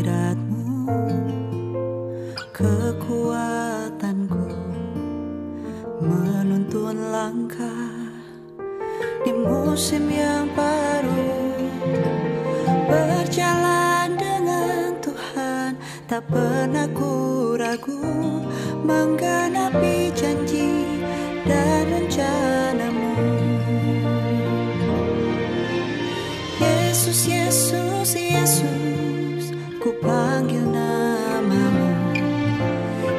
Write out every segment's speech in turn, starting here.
hadiratmu kekuatanku, menuntun langkah di musim yang baru. Berjalan dengan Tuhan, tak pernah ku ragu menggenapi janji dan rencanamu. Yesus, Yesus, Yesus, ku panggil namamu.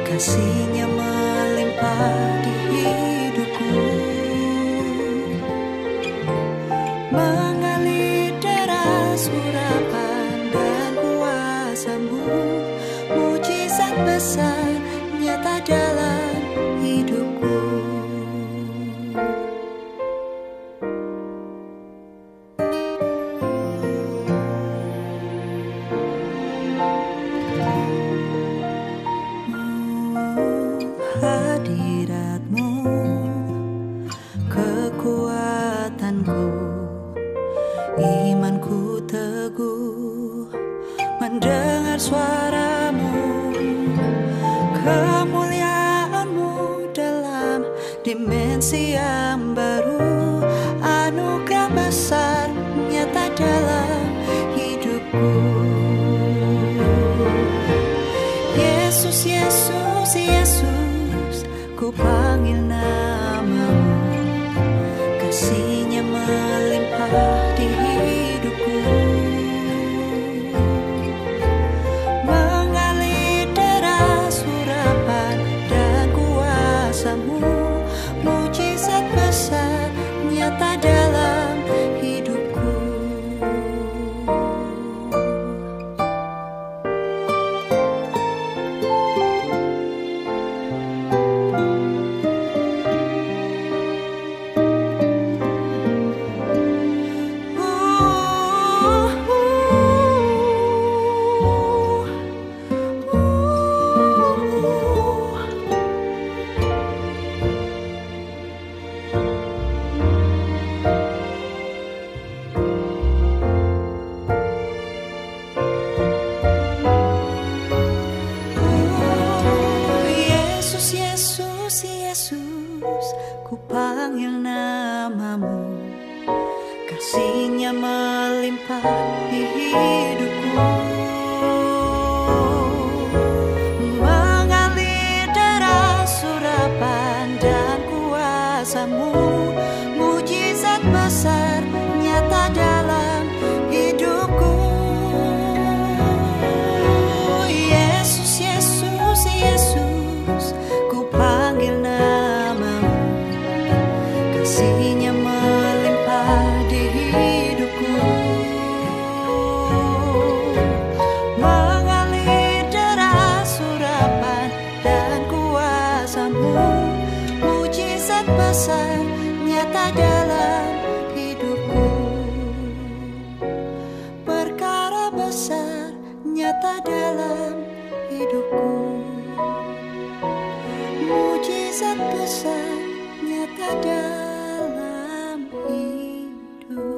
Kasih-Nya melimpah di hidupku, mengalir deras urapan dan kuasa-Mu. Mujizat besar nyata dalam hidupku. Hadirat-Mu kekuatanku, imanku teguh mendengar suara-Mu. Kemuliaan-Mu dalam dimensi yang baru, anugerah besar nyata dalam hidupku. Yesus, Yesus, Yesus, ku panggil namamu. Kasih-Nya melimpah di hidupku, mengalir deras urapan dan kuasa-Mu. Mujizat besar nyata dalam hidupku. Yesus, ku panggil namamu. Kasih-Nya melimpah di hidupku, mengalir deras urapan dan kuasa-Mu. Mujizat besar nyata dalam hidupku. Yesus, Yesus, Yesus, ku panggil namamu. Kasih-Nya melimpah di hidupku, mengalir deras urapan dan kuasa-Mu. Mujizat besar nyata dalam hidupku, perkara besar nyata dalam hidupku. Mujizat besar nyata dalam hidupku.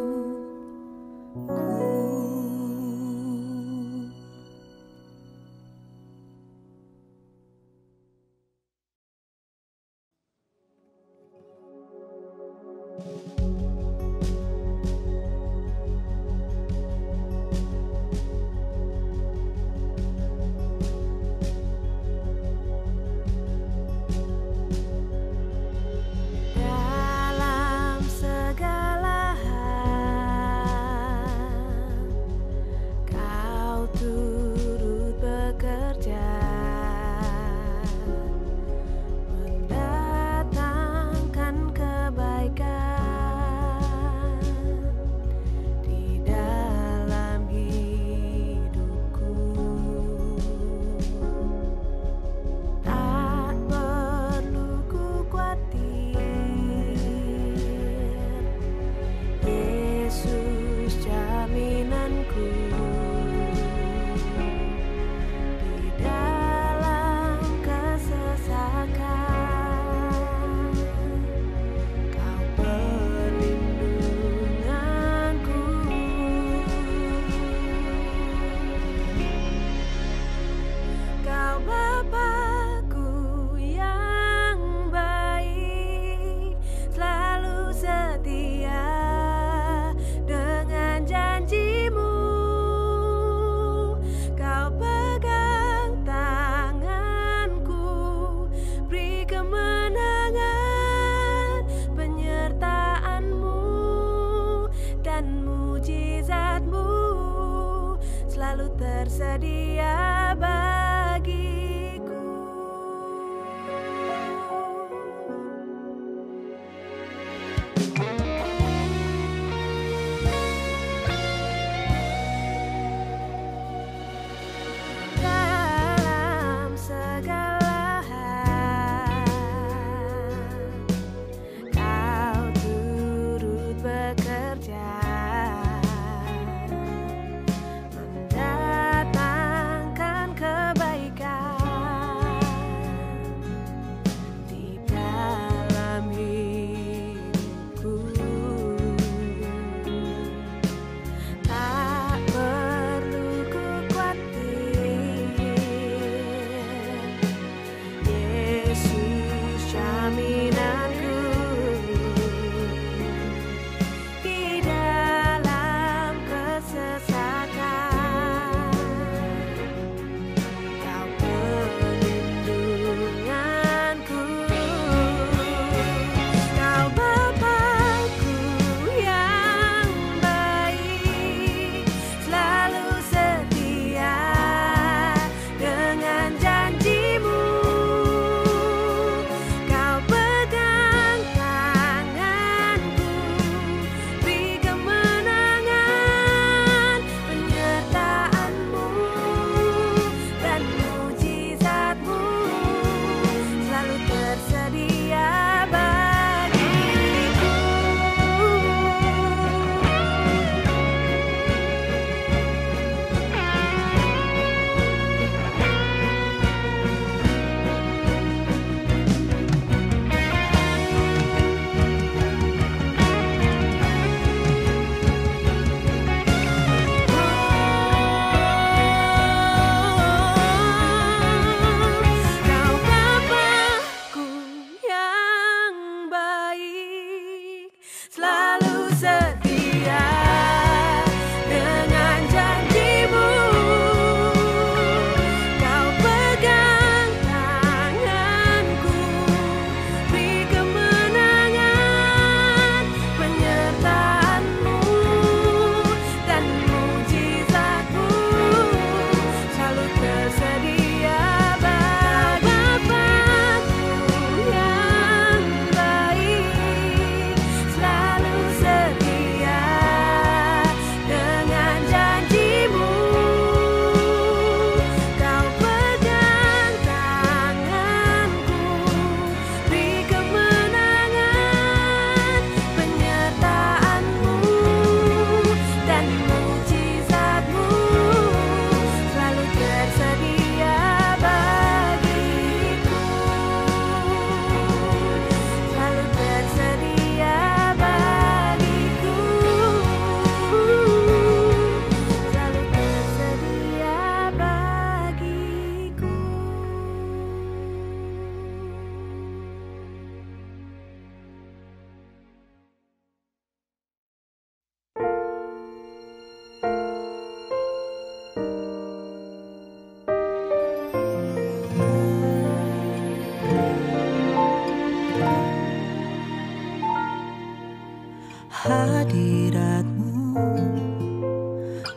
hadirat-Mu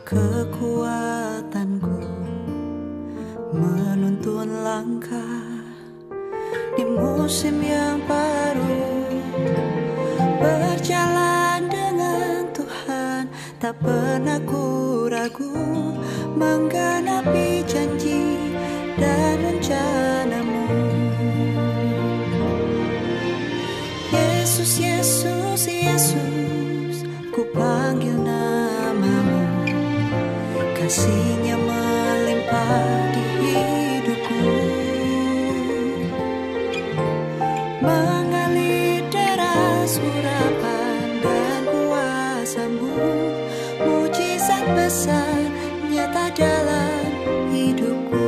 kekuatanku, menuntun langkah di musim yang baru. Berjalan dengan Tuhan, tak pernah ku ragu, menggenapi janji dan rencana-Mu. Yesus, Yesus, Yesus, ku panggil nama-Mu. Kasih-Nya melimpah di hidupku, mengalir deras urapan dan kuasa-Mu. Mujizat besar nyata dalam hidupku.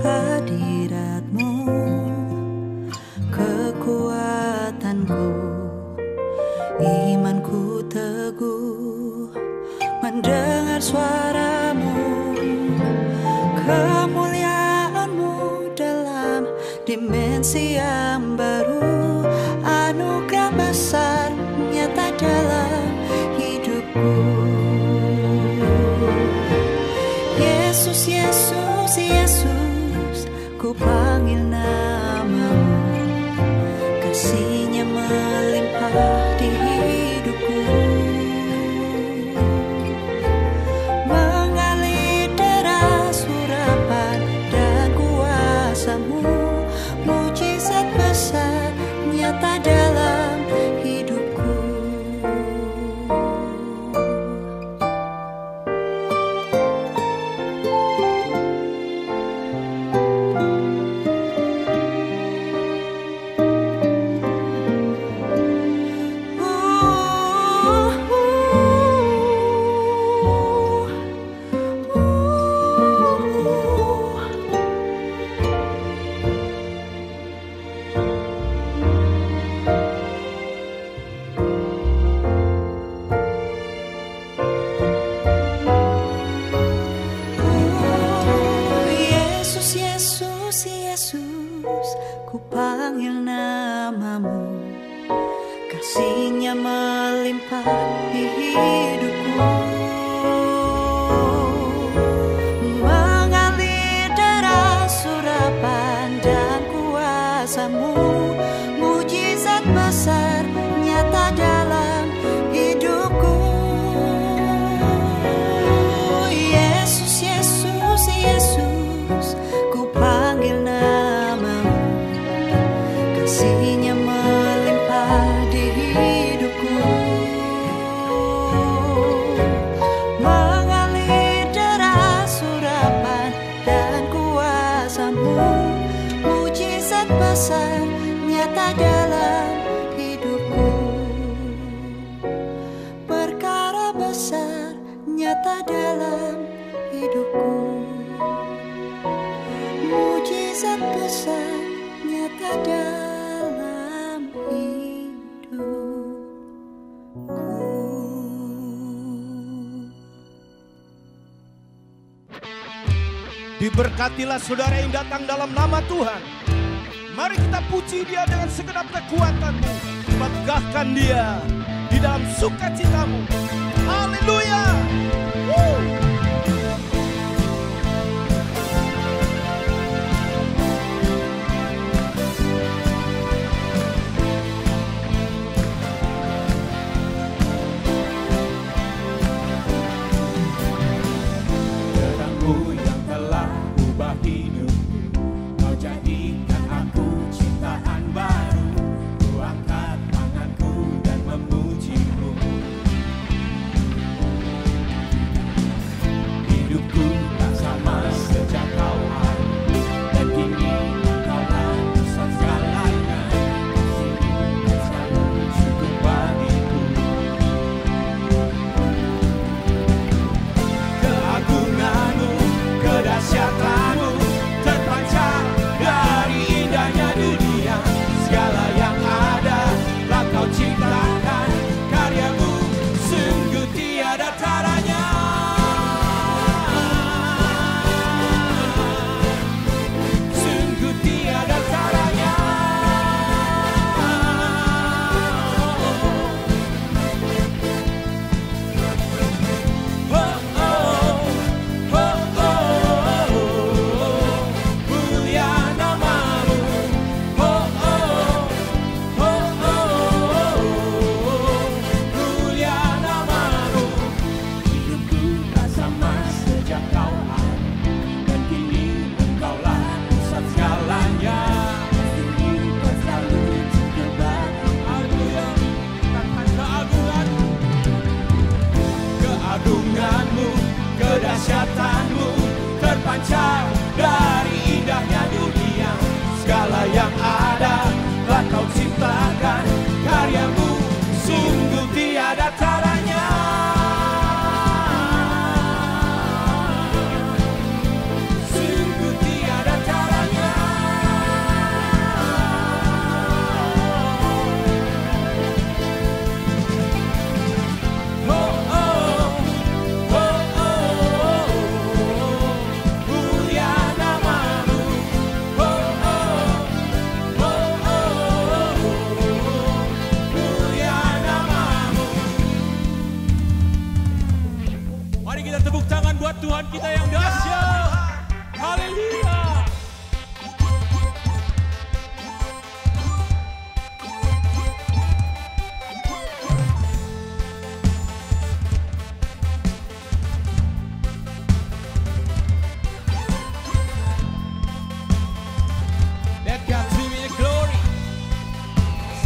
Hadirat-Mu kekuatanku, imanku teguh mendengar suara-Mu. Kemuliaan-Mu dalam dimensi yang baru, anugerah besar nyata dalam hidupku. Yesus, Yesus, Yesus, ku panggil nama-Mu. Kasih-Nya melimpah di hidupku, mengalir deras urapan dan kuasa-Mu. Mujizat besar nyata dalam hidupku. Yesus, ku panggil nama-Mu. Kasih-Nya melimpah di hidupku, mengalir deras urapan dan kuasa-Mu. Mujizat besar nyata dalam hidupku. Yesus, Yesus, Yesus, ku panggil nama-Mu. Kasih-Nya melimpah di hidupku, mengalir deras urapan dan kuasa-Mu. Mujizat besar nyata dalam hidupku, perkara besar nyata dalam hidupku. Mujizat besar nyata dalam hidupku. Diberkatilah saudara yang datang dalam nama Tuhan. Mari kita puji Dia dengan segenap kekuatan-Mu. Megahkan Dia di dalam sukacitamu. Haleluya. Terang-Mu yang telah ubah hidupku, Kau jadikan aku ciptaan baru. Ku angkat tanganku dan memuji-Mu. Ya, Kau selalu cukup bagi. haleluya. Katakan keagunganmu, kedahsyatanmu terpancar dari indahnya dunia. Segala yang ada telah kau ciptakan, karyamu sungguh tiada taranya. Sungguh tiada taranya. Oh, oh, oh, oh, mulia namamu. Oh, oh, oh, oh, mulia namamu. Mari kita tepuk tangan buat Tuhan kita yang dahsyat. Haleluya. Let God to be the glory.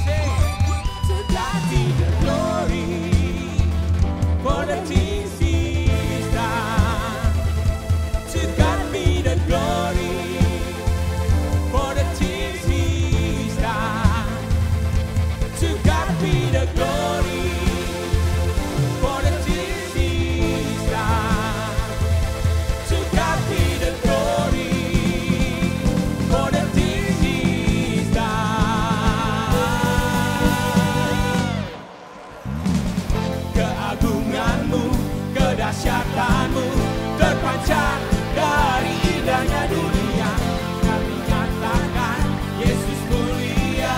Say, to God be the glory for the things He's done. To God be the glory for the things He's done. To God be the glory for the things He's done. To God be the glory for the things He's done. Keagunganmu, kedahsyatanmu terpancar dari indahnya dunia. Kami nyatakan Yesus mulia.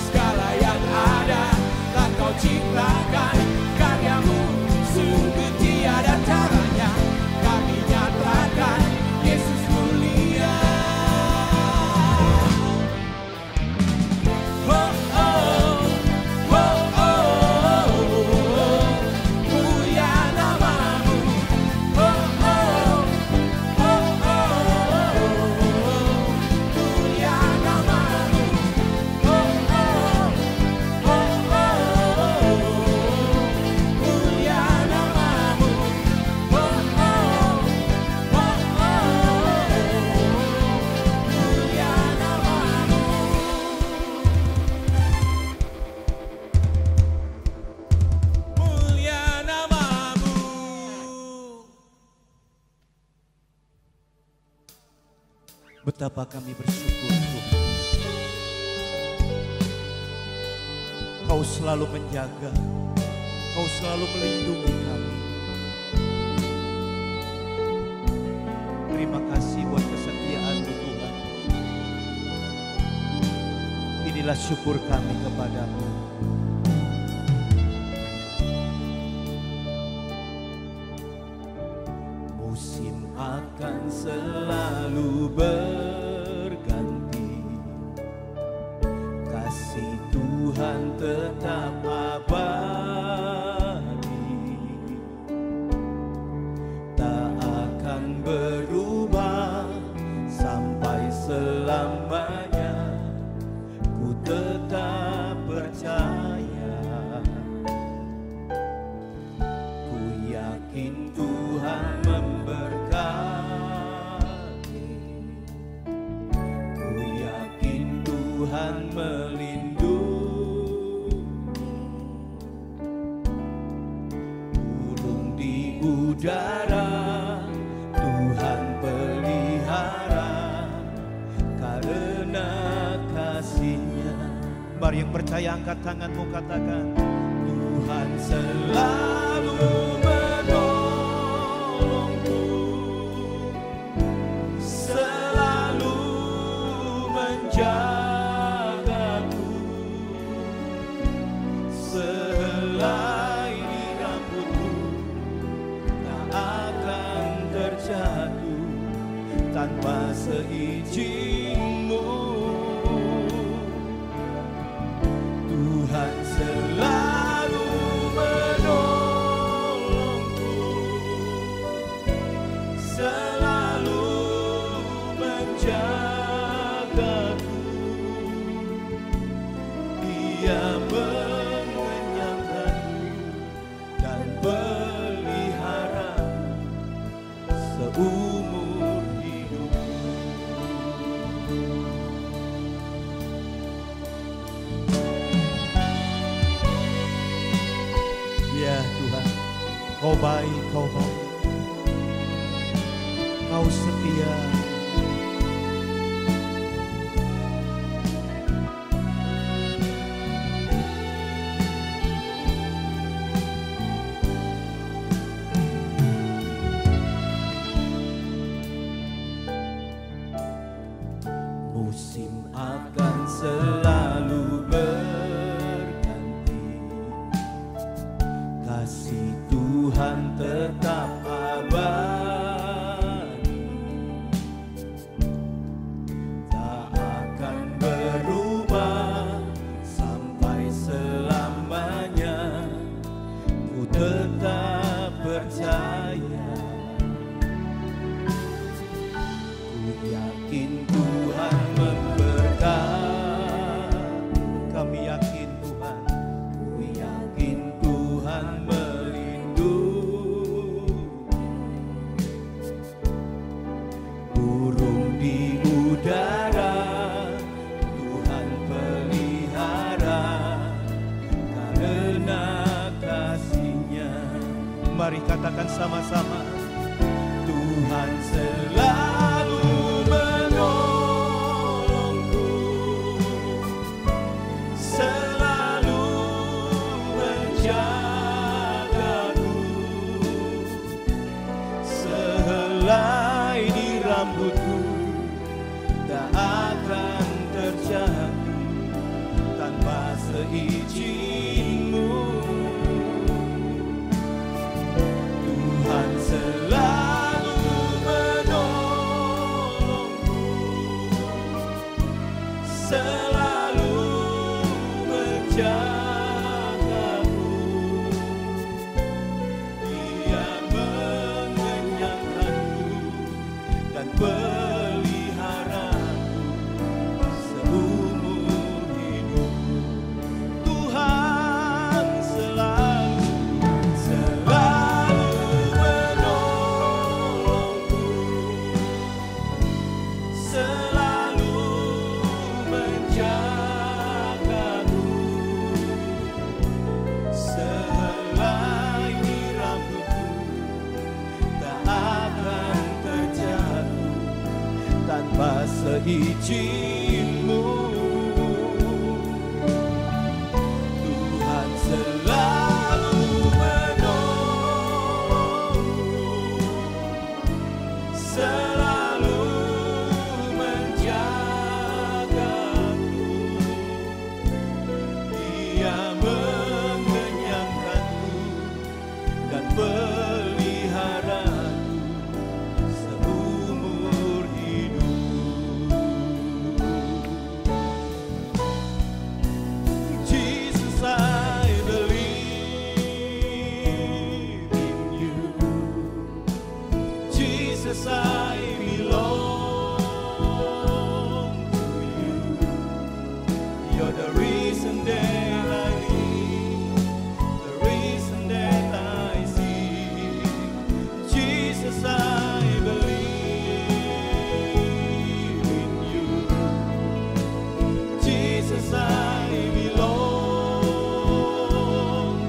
Segala yang ada telah kau ciptakan, karyamu sungguh tiada taranya. Kami nyatakan Yesus mulia. Oh, oh, oh, oh, mulia namamu. Oh, oh, oh, oh, mulia namamu. Oh, oh, oh, oh, mulia namamu. Oh, oh, mulia namamu. Mulia namamu. Betapa kami bersyukur Tuhan. Kau selalu menjaga, Kau selalu melindungi kami. Terima kasih buat kesetiaan-Mu Tuhan. Inilah syukur kami kepadamu. Musim akan selalu berganti, kasih Tuhan tetap abadi, tak akan berubah sampai selamanya. Ku tetap percaya, ku yakin Tuhan memberkati, ku yakin Tuhan melindungi. Burung di udara Tuhan pelihara karena kasih-Nya. Mari yang percaya angkat tanganmu, katakan, Tuhan selalu menolongku, selalu menjagaku, sehelai rambutku tak akan terjatuh tanpa seizin-Mu. Tuhan selalu menolongku, selalu seumur hidup. Ya Tuhan, Kau baik, Kau baik, Kau setia. Musim akan selalu berganti, kasih Tuhan tetap abadi, tak akan berubah sampai selamanya. Ku tetap percaya, ku yakin Tuhan memberkati. Kami yakin Tuhan, ku yakin Tuhan melindungi. Burung di udara Tuhan pelihara, karena kasih-Nya. Mari katakan sama-sama, Tuhan selalu menolongku, selalu menjagaku. Sehelai di rambutku tak akan terjatuh tanpa seizin-Mu. Tuhan selalu menolongku, selalu menjagaku. Dia mengenyangkanku dan peliharaku seumur hidupku. Tuhan selalu menolongku, selalu menjagaku. Sehelai di rambutku tak akan terjatuh tanpa seizin-Mu. Tuhan selalu menolongku, selalu menjagaku. Dia mengenyangkanku dan peliharaku seumur hidup. Jesus, I believe in You. Jesus, I belong to You. You're the reason that I live, the reason that I see. Jesus, I believe in You. Jesus, I belong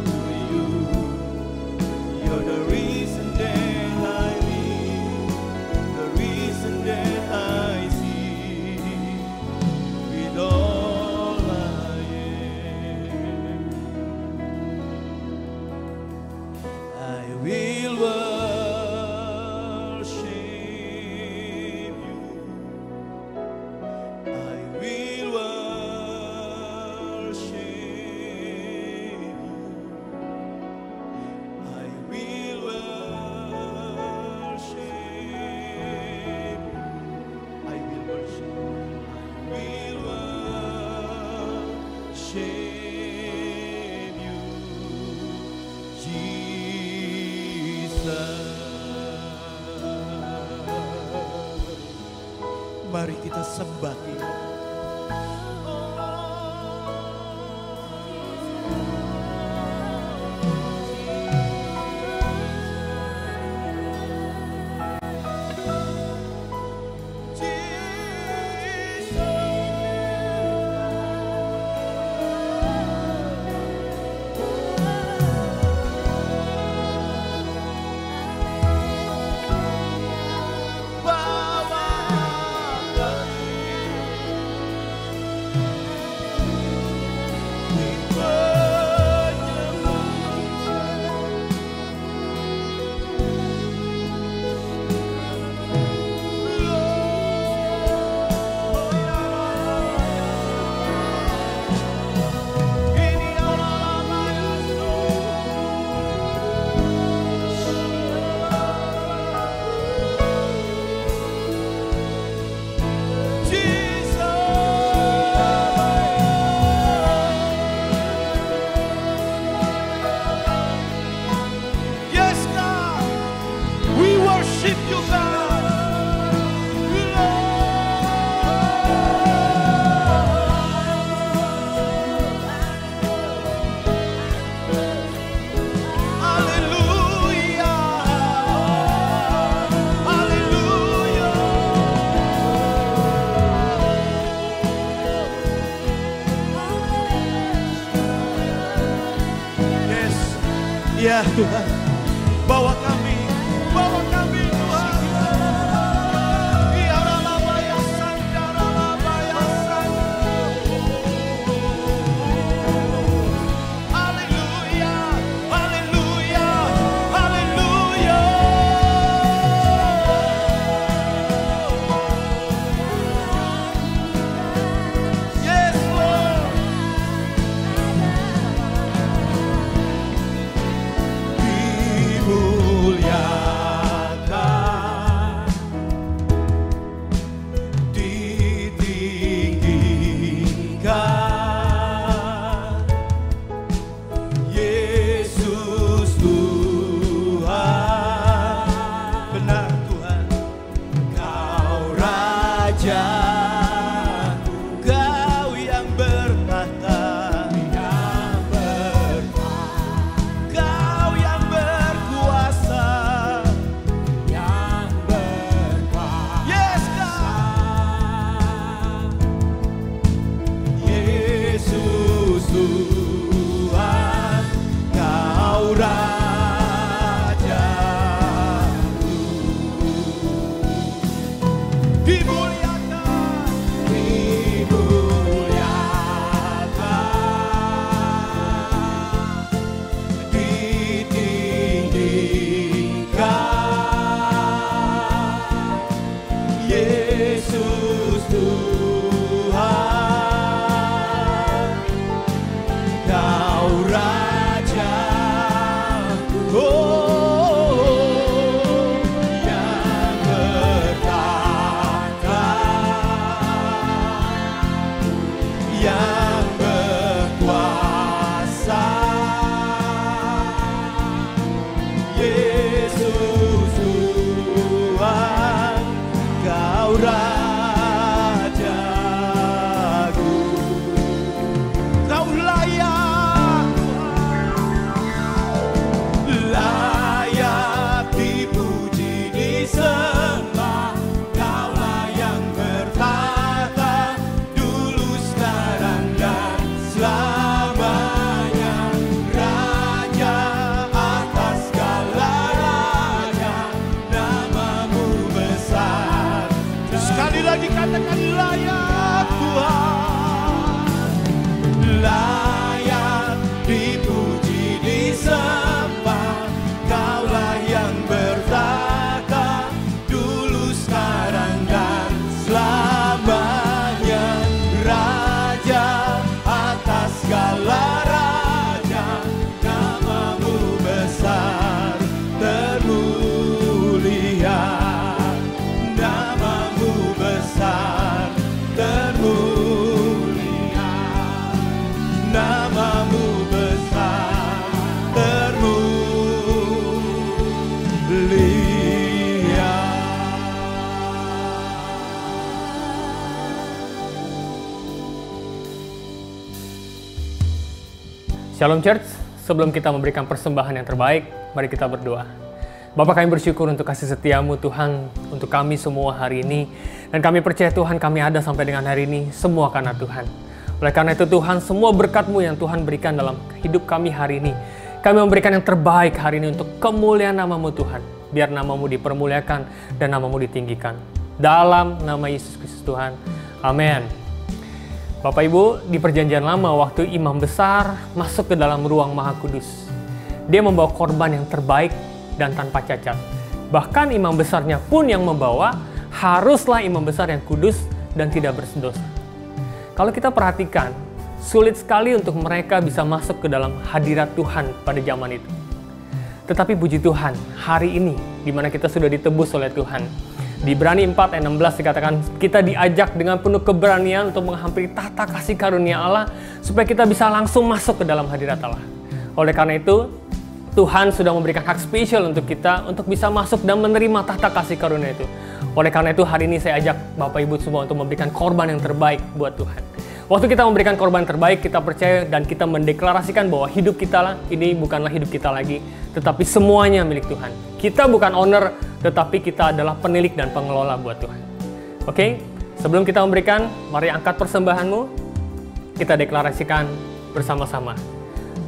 to You. You're the reason that I live, the reason that I see. With all I am, I will worship You. I will worship You. I will worship You. I will worship You. I will worship You, Jesus. Mari kita sembah Dia. Ya Tuhan, bawa kami Tuhan. Haleluya, haleluya, haleluya. Yes Lord. Dimuliakan, ditinggikan, Yesus Tuhan. Benar Tuhan, Kau Raja, Kau yang bertahta, Kau yang berkuasa, yes God. Yesus Tuhan, Kau Rajaku. Dimuliakan, dimuliakan, ditinggikan, Yesus Tuhan, Kau Raja. Oh, yang bertahta, yang berkuasa, Yesus Tuhan, Kau Rajaku. Kau layak, layak dipuji, disembah. Kaulah yang bertahta, dulu, sekarang, dan selamanya. Raja atas segala raja, namamu besar. Sekali lagi katakan layak Tuhan, layak dipuji, disembah. Kaulah yang bertahta, dulu, sekarang, dan selamanya. Raja atas segala raja, namamu besar, termulia. Namamu besar, termulia. Namamu besar, termulia. Shalom Church, sebelum kita memberikan persembahan yang terbaik, mari kita berdoa. Bapa, kami bersyukur untuk kasih setiamu Tuhan, untuk kami semua hari ini. Dan kami percaya Tuhan, kami ada sampai dengan hari ini, semua karena Tuhan. Oleh karena itu Tuhan, semua berkat-Mu yang Tuhan berikan dalam hidup kami hari ini, kami memberikan yang terbaik hari ini untuk kemuliaan nama-Mu Tuhan. Biar nama-Mu dipermuliakan dan nama-Mu ditinggikan. Dalam nama Yesus Kristus Tuhan. Amin. Bapak Ibu, di perjanjian lama waktu imam besar masuk ke dalam ruang Maha Kudus, dia membawa korban yang terbaik dan tanpa cacat. Bahkan imam besarnya pun yang membawa, haruslah imam besar yang kudus dan tidak berdosa. Kalau kita perhatikan, sulit sekali untuk mereka bisa masuk ke dalam hadirat Tuhan pada zaman itu. Tetapi puji Tuhan, hari ini, di mana kita sudah ditebus oleh Tuhan, di Ibrani 4 ayat 16 dikatakan, kita diajak dengan penuh keberanian untuk menghampiri tahta kasih karunia Allah, supaya kita bisa langsung masuk ke dalam hadirat Allah. Oleh karena itu, Tuhan sudah memberikan hak spesial untuk kita, untuk bisa masuk dan menerima tahta kasih karunia itu. Oleh karena itu, hari ini saya ajak Bapak Ibu semua untuk memberikan korban yang terbaik buat Tuhan. Waktu kita memberikan korban terbaik, kita percaya dan kita mendeklarasikan bahwa hidup kita lah, ini bukanlah hidup kita lagi, tetapi semuanya milik Tuhan. Kita bukan owner, tetapi kita adalah penilik dan pengelola buat Tuhan. Oke, sebelum kita memberikan, mari angkat persembahanmu, kita deklarasikan bersama-sama.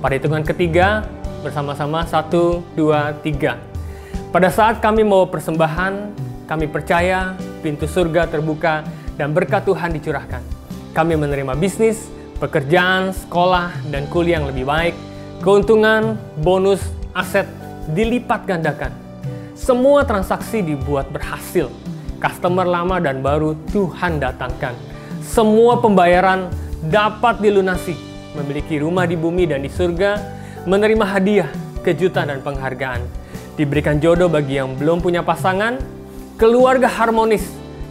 Pada hitungan ketiga, bersama-sama. 1, 2, 3. Pada saat kami mau persembahan, kami percaya pintu surga terbuka dan berkat Tuhan dicurahkan. Kami menerima bisnis, pekerjaan, sekolah, dan kuliah yang lebih baik. Keuntungan, bonus, aset dilipat gandakan. Semua transaksi dibuat berhasil. Customer lama dan baru Tuhan datangkan. Semua pembayaran dapat dilunasi. Memiliki rumah di bumi dan di surga. Menerima hadiah, kejutan, dan penghargaan. Diberikan jodoh bagi yang belum punya pasangan. Keluarga harmonis.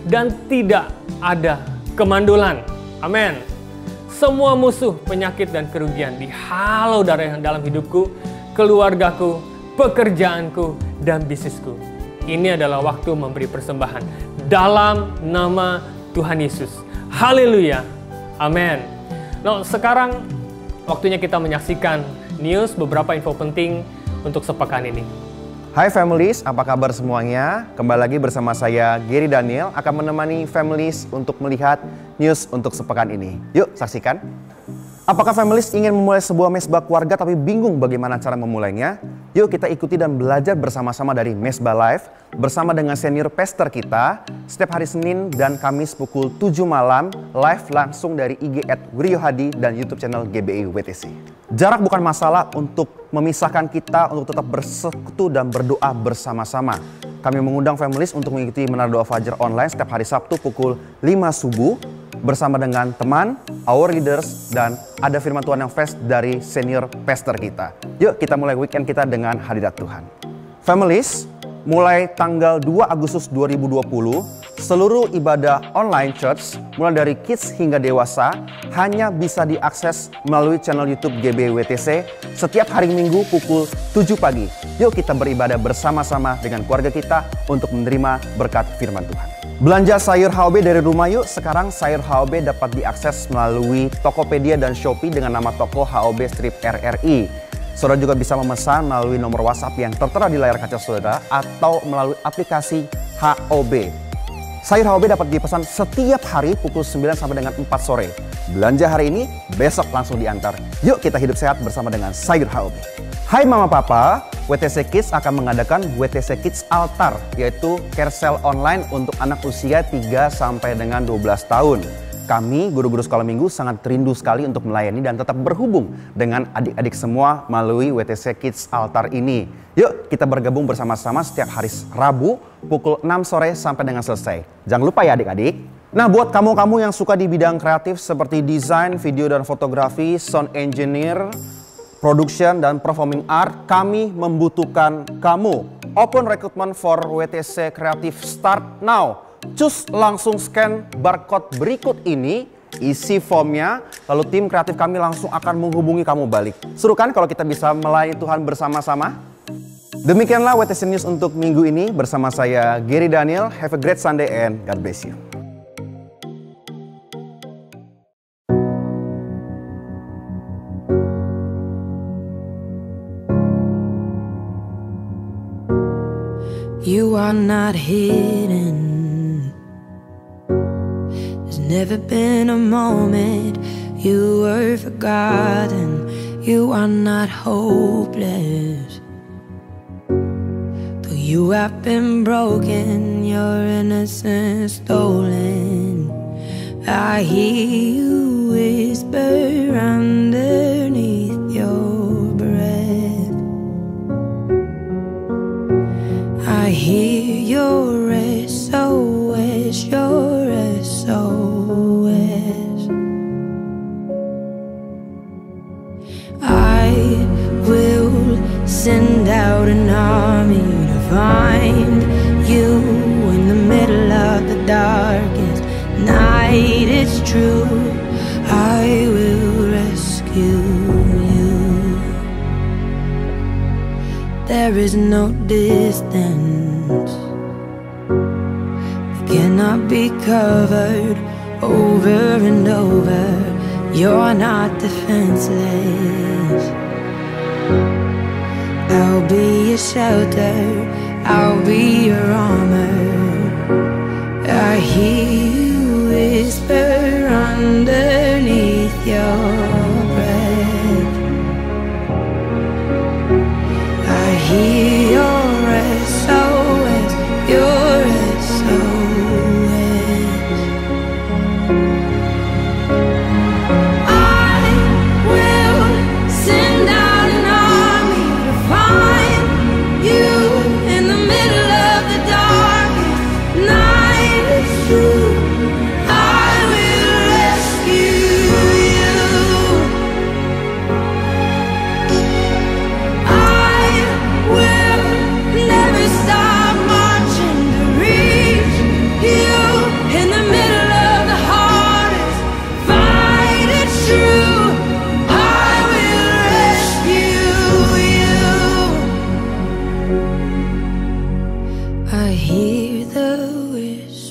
Dan tidak ada kemandulan. Amin. Semua musuh, penyakit, dan kerugian dihalau dari dalam hidupku, keluargaku, pekerjaanku, dan bisnisku. Ini adalah waktu memberi persembahan dalam nama Tuhan Yesus. Haleluya. Amin. Nah, sekarang waktunya kita menyaksikan news, beberapa info penting untuk sepekan ini. Hai families, apa kabar semuanya? Kembali lagi bersama saya, Gary Daniel, akan menemani families untuk melihat news untuk sepekan ini. Yuk, saksikan. Apakah families ingin memulai sebuah mesbah keluarga tapi bingung bagaimana cara memulainya? Yuk kita ikuti dan belajar bersama-sama dari Mesbah Live bersama dengan senior pastor kita setiap hari Senin dan Kamis pukul 7 malam live langsung dari IG @wiryohadi dan YouTube channel GBI WTC. Jarak bukan masalah untuk memisahkan kita untuk tetap bersekutu dan berdoa bersama-sama. Kami mengundang families untuk mengikuti Menara Doa Fajar online setiap hari Sabtu pukul 5 subuh bersama dengan teman, our leaders, dan ada firman Tuhan yang fresh dari senior pastor kita. Yuk kita mulai weekend kita dengan hadirat Tuhan. Families, mulai tanggal 2 Agustus 2020, seluruh ibadah online church, mulai dari kids hingga dewasa, hanya bisa diakses melalui channel YouTube GBI WTC setiap hari Minggu pukul 7 pagi. Yuk kita beribadah bersama-sama dengan keluarga kita untuk menerima berkat firman Tuhan. Belanja sayur HOB dari rumah yuk. Sekarang sayur HOB dapat diakses melalui Tokopedia dan Shopee dengan nama toko HOB Strip RRI. Saudara juga bisa memesan melalui nomor WhatsApp yang tertera di layar kaca saudara atau melalui aplikasi HOB. Sayur HOB dapat dipesan setiap hari pukul 9 sampai dengan 4 sore. Belanja hari ini, besok langsung diantar. Yuk kita hidup sehat bersama dengan sayur HOB. Hai Mama Papa, WTC Kids akan mengadakan WTC Kids Altar, yaitu carousel online untuk anak usia 3 sampai dengan 12 tahun. Kami, guru-guru sekolah minggu, sangat rindu sekali untuk melayani dan tetap berhubung dengan adik-adik semua melalui WTC Kids Altar ini. Yuk kita bergabung bersama-sama setiap hari Rabu pukul 6 sore sampai dengan selesai. Jangan lupa ya adik-adik. Nah buat kamu-kamu yang suka di bidang kreatif seperti desain, video dan fotografi, sound engineer, production dan performing art, kami membutuhkan kamu. Open recruitment for WTC Creative start now. Cus langsung scan barcode berikut ini, isi formnya, lalu tim kreatif kami langsung akan menghubungi kamu balik. Seru kan kalau kita bisa melayani Tuhan bersama-sama? Demikianlah WTC News untuk minggu ini bersama saya Gary Daniel. Have a great Sunday and God bless you. You are not hidden. There's never been a moment you were forgotten. You are not hopeless. Though you have been broken, your innocence stolen, I hear you whisper underneath your breath. I hear your SOS, your SOS. I will send out an army to find you in the middle of the darkest night. It's true, I will rescue you. There is no distance that cannot be covered over and over. You're not defenseless. I'll be your shelter, I'll be your armor. I hear you whisper underneath your breath.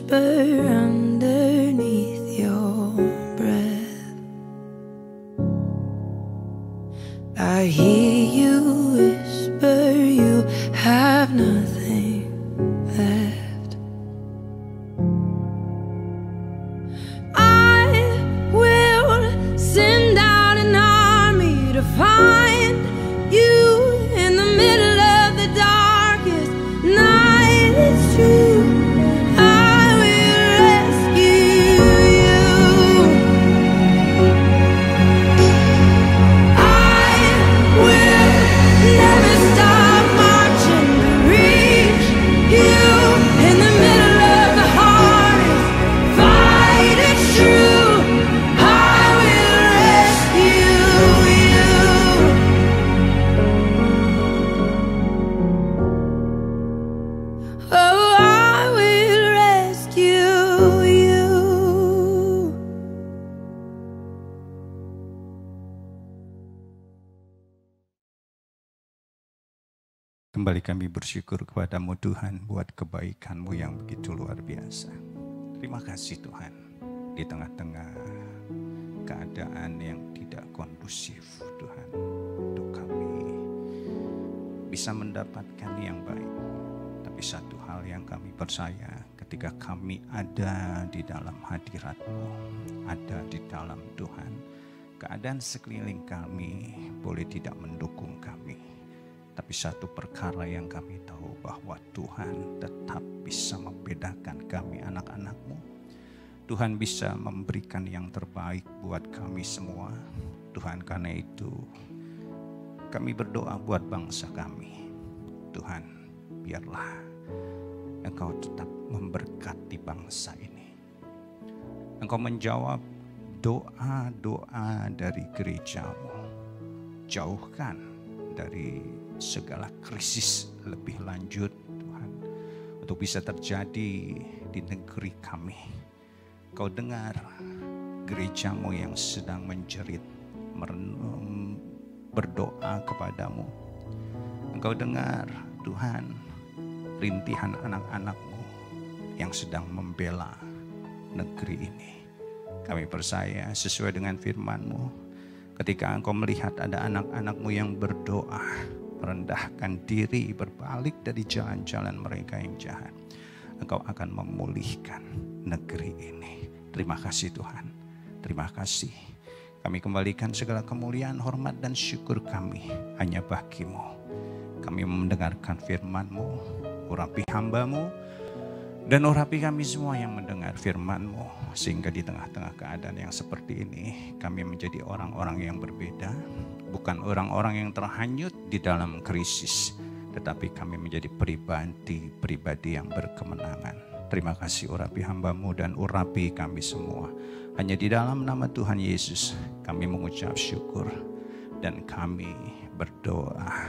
whisper underneath your breath. I hear you whisper you have nothing left. I will send out an army to find you in the middle of the darkest night. It's true, I will rescue you. I will never stop marching to reach you in the middle of the hardest fight. It's true, I will rescue you. Oh, I will rescue you. Kembali kami bersyukur kepadamu Tuhan buat kebaikan-Mu yang begitu luar biasa. Terima kasih Tuhan, di tengah-tengah keadaan yang tidak kondusif Tuhan, untuk kami bisa mendapatkan yang baik. Tapi satu hal yang kami percaya, ketika kami ada di dalam hadirat-Mu, ada di dalam Tuhan, keadaan sekeliling kami boleh tidak mendukung kami. Tapi satu perkara yang kami tahu, bahwa Tuhan tetap bisa membedakan kami anak-anak-Mu. Tuhan bisa memberikan yang terbaik buat kami semua. Tuhan, karena itu kami berdoa buat bangsa kami. Tuhan, biarlah Engkau tetap memberkati bangsa ini. Engkau menjawab doa-doa dari gereja-Mu. Jauhkan dari segala krisis lebih lanjut Tuhan, untuk bisa terjadi di negeri kami. Kau dengar gereja-Mu yang sedang menjerit, berdoa kepadamu. Engkau dengar Tuhan rintihan anak-anak-Mu yang sedang membela negeri ini. Kami percaya sesuai dengan firman-Mu, ketika Engkau melihat ada anak-anak-Mu yang berdoa, merendahkan diri, berbalik dari jalan-jalan mereka yang jahat, Engkau akan memulihkan negeri ini. Terima kasih Tuhan, terima kasih. Kami kembalikan segala kemuliaan, hormat dan syukur kami hanya bagi-Mu. Kami mendengarkan firman-Mu, urapi hamba-Mu, dan urapi kami semua yang mendengar firman-Mu, sehingga di tengah-tengah keadaan yang seperti ini, kami menjadi orang-orang yang berbeda. Bukan orang-orang yang terhanyut di dalam krisis, tetapi kami menjadi pribadi yang berkemenangan. Terima kasih urapi hamba-Mu dan urapi kami semua. Hanya di dalam nama Tuhan Yesus kami mengucap syukur dan kami berdoa.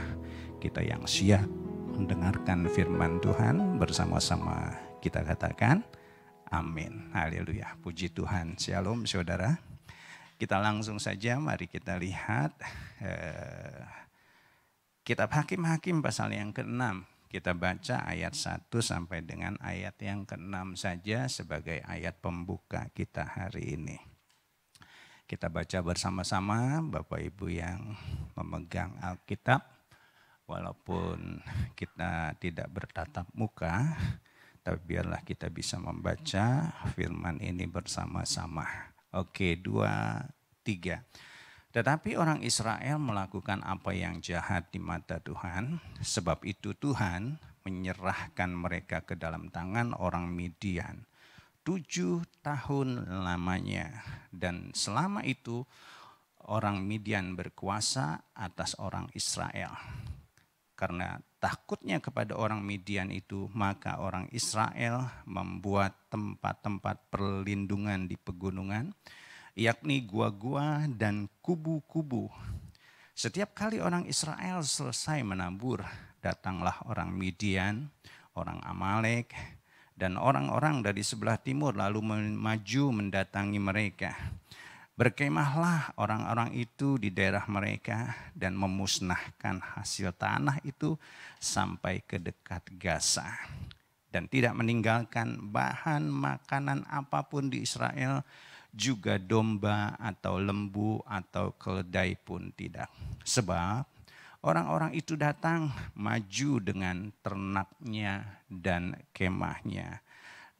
Kita yang siap mendengarkan firman Tuhan bersama-sama kita katakan amin. Haleluya. Puji Tuhan. Shalom saudara. Kita langsung saja, mari kita lihat Kitab Hakim-Hakim pasal yang ke-6. Kita baca ayat 1 sampai dengan ayat yang ke-6 saja sebagai ayat pembuka kita hari ini. Kita baca bersama-sama, Bapak Ibu yang memegang Alkitab. Walaupun kita tidak bertatap muka, tapi biarlah kita bisa membaca firman ini bersama-sama. Oke, 2, 3. Tetapi orang Israel melakukan apa yang jahat di mata Tuhan, sebab itu Tuhan menyerahkan mereka ke dalam tangan orang Midian 7 tahun lamanya. Dan selama itu orang Midian berkuasa atas orang Israel. Karena takutnya kepada orang Midian itu, maka orang Israel membuat tempat-tempat perlindungan di pegunungan, yakni gua-gua dan kubu-kubu. Setiap kali orang Israel selesai menabur, datanglah orang Midian, orang Amalek, dan orang-orang dari sebelah timur lalu maju mendatangi mereka. Berkemahlah orang-orang itu di daerah mereka dan memusnahkan hasil tanah itu sampai ke dekat Gaza. dan tidak meninggalkan bahan makanan apapun di Israel, juga domba atau lembu atau keledai pun tidak. Sebab orang-orang itu datang maju dengan ternaknya dan kemahnya.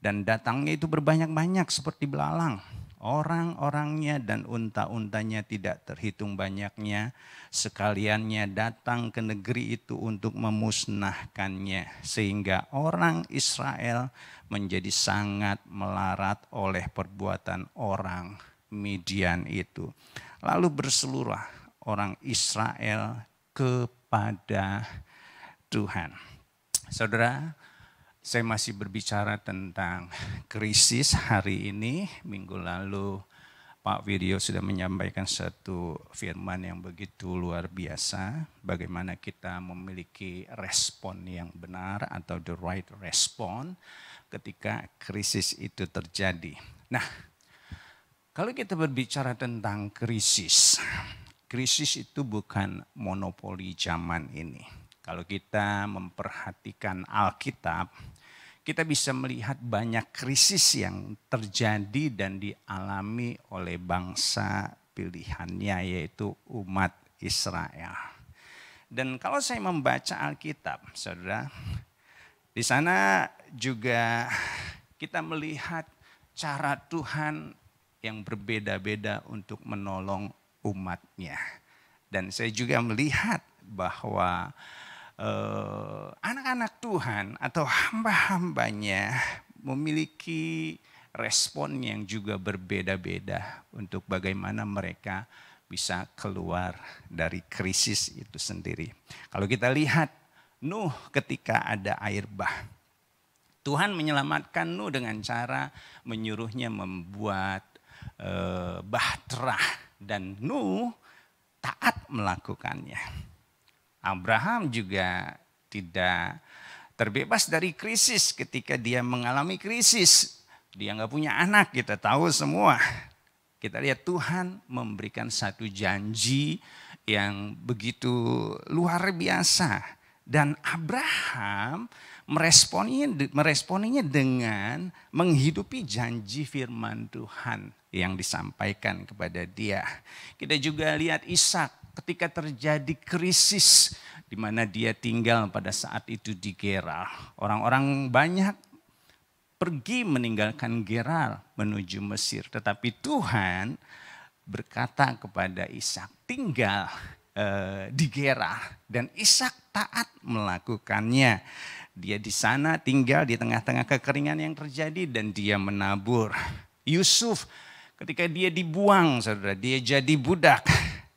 Dan datangnya itu berbanyak-banyak seperti belalang. Orang-orangnya dan unta-untanya tidak terhitung banyaknya. Sekaliannya datang ke negeri itu untuk memusnahkannya. Sehingga orang Israel menjadi sangat melarat oleh perbuatan orang Midian itu. Lalu berseluruh orang Israel kepada Tuhan. Saudara, saya masih berbicara tentang krisis hari ini. Minggu lalu Pak Video sudah menyampaikan satu firman yang begitu luar biasa. Bagaimana kita memiliki respon yang benar atau the right response ketika krisis itu terjadi. Nah, kalau kita berbicara tentang krisis itu bukan monopoli zaman ini. Kalau kita memperhatikan Alkitab, kita bisa melihat banyak krisis yang terjadi dan dialami oleh bangsa pilihannya, yaitu umat Israel. Dan kalau saya membaca Alkitab, saudara, di sana juga kita melihat cara Tuhan yang berbeda-beda untuk menolong umatnya. Dan saya juga melihat bahwa anak-anak Tuhan atau hamba-hambanya memiliki respon yang juga berbeda-beda untuk bagaimana mereka bisa keluar dari krisis itu sendiri. Kalau kita lihat Nuh ketika ada air bah, Tuhan menyelamatkan Nuh dengan cara menyuruhnya membuat bahtera, dan Nuh taat melakukannya. Abraham juga tidak terbebas dari krisis ketika dia mengalami krisis. Dia nggak punya anak, kita tahu semua. Kita lihat Tuhan memberikan satu janji yang begitu luar biasa. Dan Abraham meresponinya dengan menghidupi janji firman Tuhan yang disampaikan kepada dia. Kita juga lihat Ishak ketika terjadi krisis di mana dia tinggal pada saat itu di Gerar. Orang-orang banyak pergi meninggalkan Gerar menuju Mesir. Tetapi Tuhan berkata kepada Ishak, tinggal di Gerar. Dan Ishak taat melakukannya. Dia di sana tinggal di tengah-tengah kekeringan yang terjadi dan dia menabur. Yusuf ketika dia dibuang, saudara, dia jadi budak.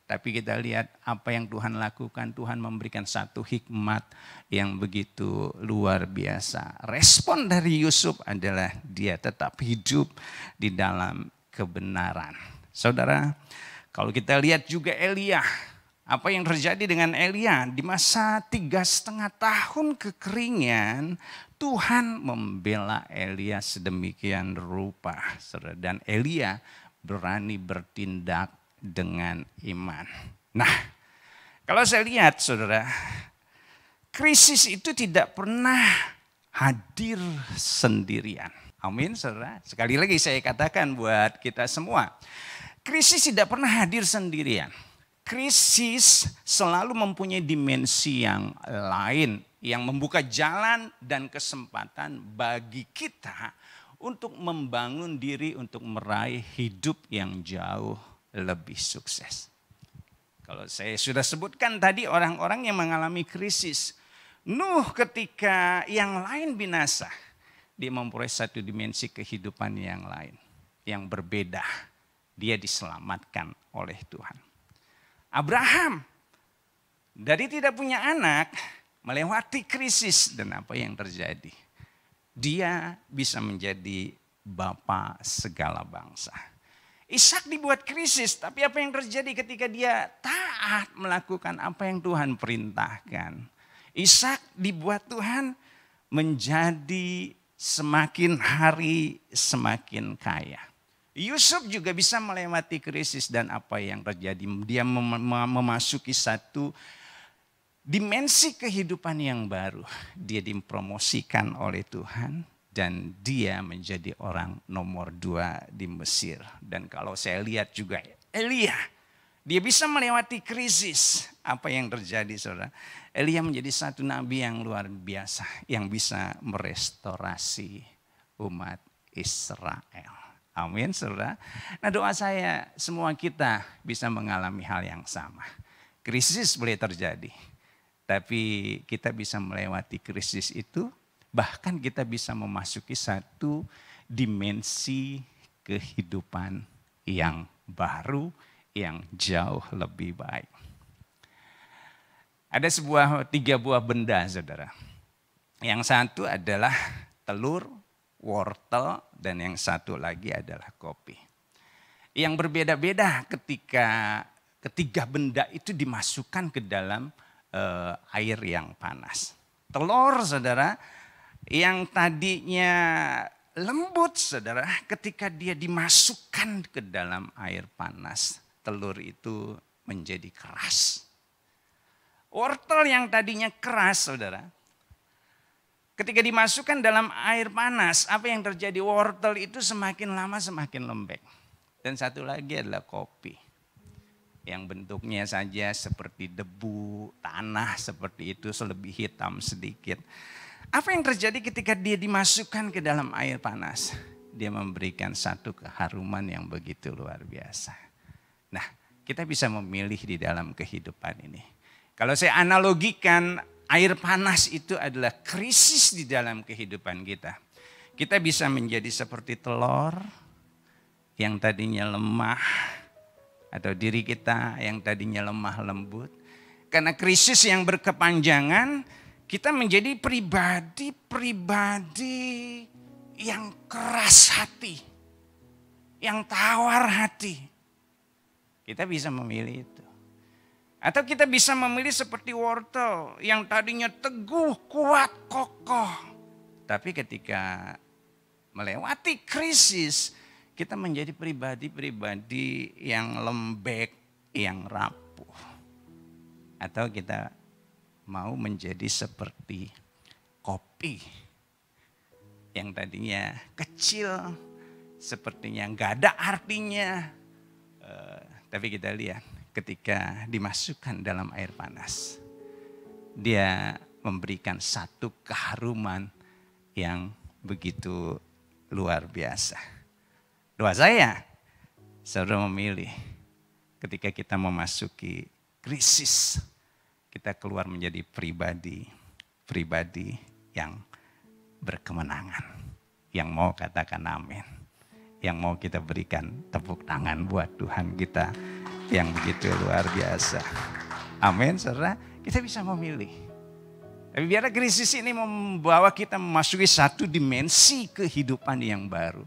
Tapi kita lihat apa yang Tuhan lakukan. Tuhan memberikan satu hikmat yang begitu luar biasa. Respon dari Yusuf adalah dia tetap hidup di dalam kebenaran. Saudara, kalau kita lihat juga Elia. Apa yang terjadi dengan Elia? Di masa 3,5 tahun kekeringan, Tuhan membela Elia sedemikian rupa. Dan Elia berani bertindak dengan iman. Nah, kalau saya lihat saudara, krisis itu tidak pernah hadir sendirian. Amin saudara. Sekali lagi saya katakan buat kita semua, krisis tidak pernah hadir sendirian. Krisis selalu mempunyai dimensi yang lain yang membuka jalan dan kesempatan bagi kita untuk membangun diri untuk meraih hidup yang jauh lebih sukses. Kalau saya sudah sebutkan tadi orang-orang yang mengalami krisis. Nuh ketika yang lain binasa, dia memperoleh satu dimensi kehidupan yang lain, yang berbeda. Dia diselamatkan oleh Tuhan. Abraham dari tidak punya anak melewati krisis, dan apa yang terjadi? Dia bisa menjadi bapa segala bangsa. Ishak dibuat krisis, tapi apa yang terjadi ketika dia taat melakukan apa yang Tuhan perintahkan? Ishak dibuat Tuhan menjadi semakin hari semakin kaya. Yusuf juga bisa melewati krisis, dan apa yang terjadi? Dia memasuki satu dimensi kehidupan yang baru. Dia dipromosikan oleh Tuhan dan dia menjadi orang nomor 2 di Mesir. Dan kalau saya lihat juga Elia, dia bisa melewati krisis. Apa yang terjadi saudara? Elia menjadi satu nabi yang luar biasa, yang bisa merestorasi umat Israel. Amin saudara. Nah doa saya semua kita bisa mengalami hal yang sama. Krisis boleh terjadi. Tapi kita bisa melewati krisis itu, bahkan kita bisa memasuki satu dimensi kehidupan yang baru, yang jauh lebih baik. Ada 3 buah benda saudara. Yang satu adalah telur, wortel, dan yang satu lagi adalah kopi. Yang berbeda-beda ketika ketiga benda itu dimasukkan ke dalam air yang panas. Telur saudara yang tadinya lembut saudara, ketika dia dimasukkan ke dalam air panas, telur itu menjadi keras. Wortel yang tadinya keras saudara, ketika dimasukkan dalam air panas, apa yang terjadi? Wortel itu semakin lama semakin lembek. Dan satu lagi adalah kopi. Yang bentuknya saja seperti debu, tanah seperti itu, lebih hitam sedikit. Apa yang terjadi ketika dia dimasukkan ke dalam air panas? Dia memberikan satu keharuman yang begitu luar biasa. Nah, kita bisa memilih di dalam kehidupan ini. Kalau saya analogikan, air panas itu adalah krisis di dalam kehidupan kita. Kita bisa menjadi seperti telur yang tadinya lemah, atau diri kita yang tadinya lemah lembut. Karena krisis yang berkepanjangan, kita menjadi pribadi-pribadi yang keras hati, yang tawar hati. Kita bisa memilih itu. Atau kita bisa memilih seperti wortel yang tadinya teguh, kuat, kokoh. Tapi ketika melewati krisis, kita menjadi pribadi-pribadi yang lembek, yang rapuh. Atau kita mau menjadi seperti kopi yang tadinya kecil, sepertinya nggak ada artinya. Tapi kita lihat ketika dimasukkan dalam air panas, dia memberikan satu keharuman yang begitu luar biasa. Doa saya, saudara memilih ketika kita memasuki krisis, kita keluar menjadi pribadi yang berkemenangan. Yang mau katakan amin. Yang mau kita berikan tepuk tangan buat Tuhan kita yang begitu luar biasa. Amin saudara, kita bisa memilih. Tapi biarlah krisis ini membawa kita memasuki satu dimensi kehidupan yang baru.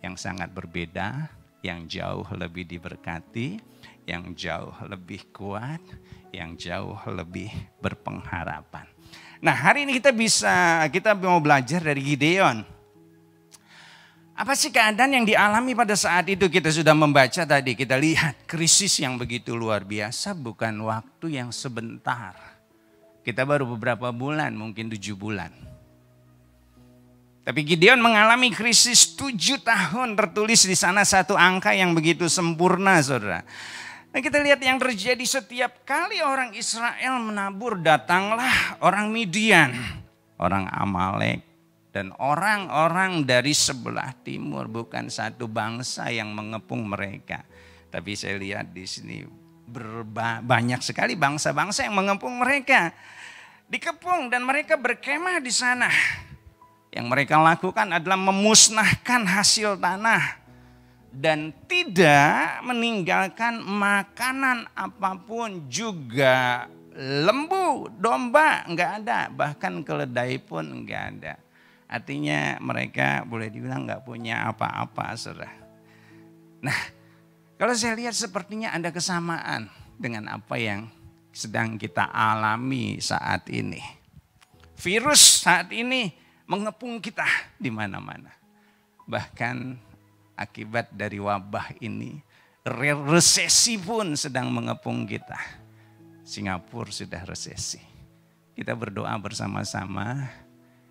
Yang sangat berbeda, yang jauh lebih diberkati, yang jauh lebih kuat, yang jauh lebih berpengharapan. Nah hari ini kita mau belajar dari Gideon. Apa sih keadaan yang dialami pada saat itu? Kita sudah membaca tadi, kita lihat krisis yang begitu luar biasa, bukan waktu yang sebentar. Kita baru beberapa bulan, mungkin 7 bulan. Tapi Gideon mengalami krisis 7 tahun, tertulis di sana satu angka yang begitu sempurna saudara. Nah kita lihat yang terjadi setiap kali orang Israel menabur, datanglah orang Midian, orang Amalek, dan orang-orang dari sebelah timur, bukan satu bangsa yang mengepung mereka. Tapi saya lihat di sini banyak sekali bangsa-bangsa yang mengepung mereka. Dikepung dan mereka berkemah di sana. Yang mereka lakukan adalah memusnahkan hasil tanah dan tidak meninggalkan makanan apapun, juga lembu, domba enggak ada, bahkan keledai pun enggak ada. Artinya mereka boleh dibilang enggak punya apa-apa, saudara. Nah, kalau saya lihat sepertinya ada kesamaan dengan apa yang sedang kita alami saat ini. Virus saat ini mengepung kita di mana-mana. Bahkan akibat dari wabah ini, resesi pun sedang mengepung kita. Singapura sudah resesi. kita berdoa bersama-sama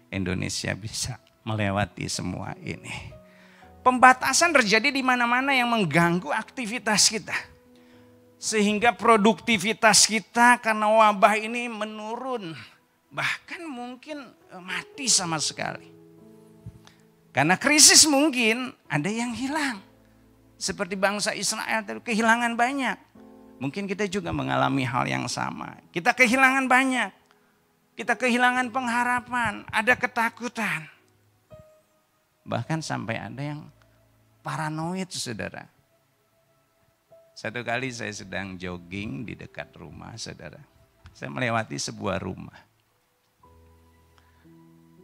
Indonesia bisa melewati semua ini. Pembatasan terjadi di mana-mana yang mengganggu aktivitas kita. Sehingga produktivitas kita karena wabah ini menurun. Bahkan mungkin mati sama sekali. Karena krisis mungkin ada yang hilang. Seperti bangsa Israel kehilangan banyak. Mungkin kita juga mengalami hal yang sama. Kita kehilangan banyak. Kita kehilangan pengharapan. Ada ketakutan. Bahkan sampai ada yang paranoid, saudara. Satu kali saya sedang jogging di dekat rumah, saudara. Saya melewati sebuah rumah.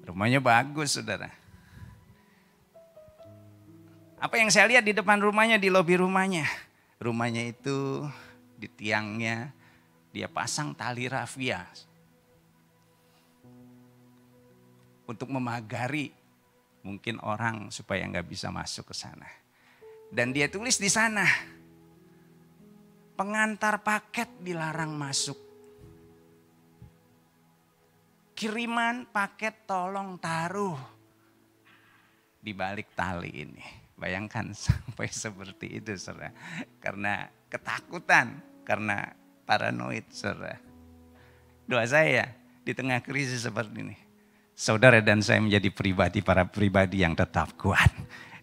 Rumahnya bagus, saudara. Apa yang saya lihat di depan rumahnya, di lobi rumahnya. Rumahnya itu di tiangnya dia pasang tali rafia. Untuk memagari mungkin orang supaya nggak bisa masuk ke sana. Dan dia tulis di sana, pengantar paket dilarang masuk. Kiriman paket tolong taruh di balik tali ini. Bayangkan sampai seperti itu, saudara. Karena ketakutan, karena paranoid, saudara. Doa saya di tengah krisis seperti ini, saudara dan saya menjadi para pribadi yang tetap kuat,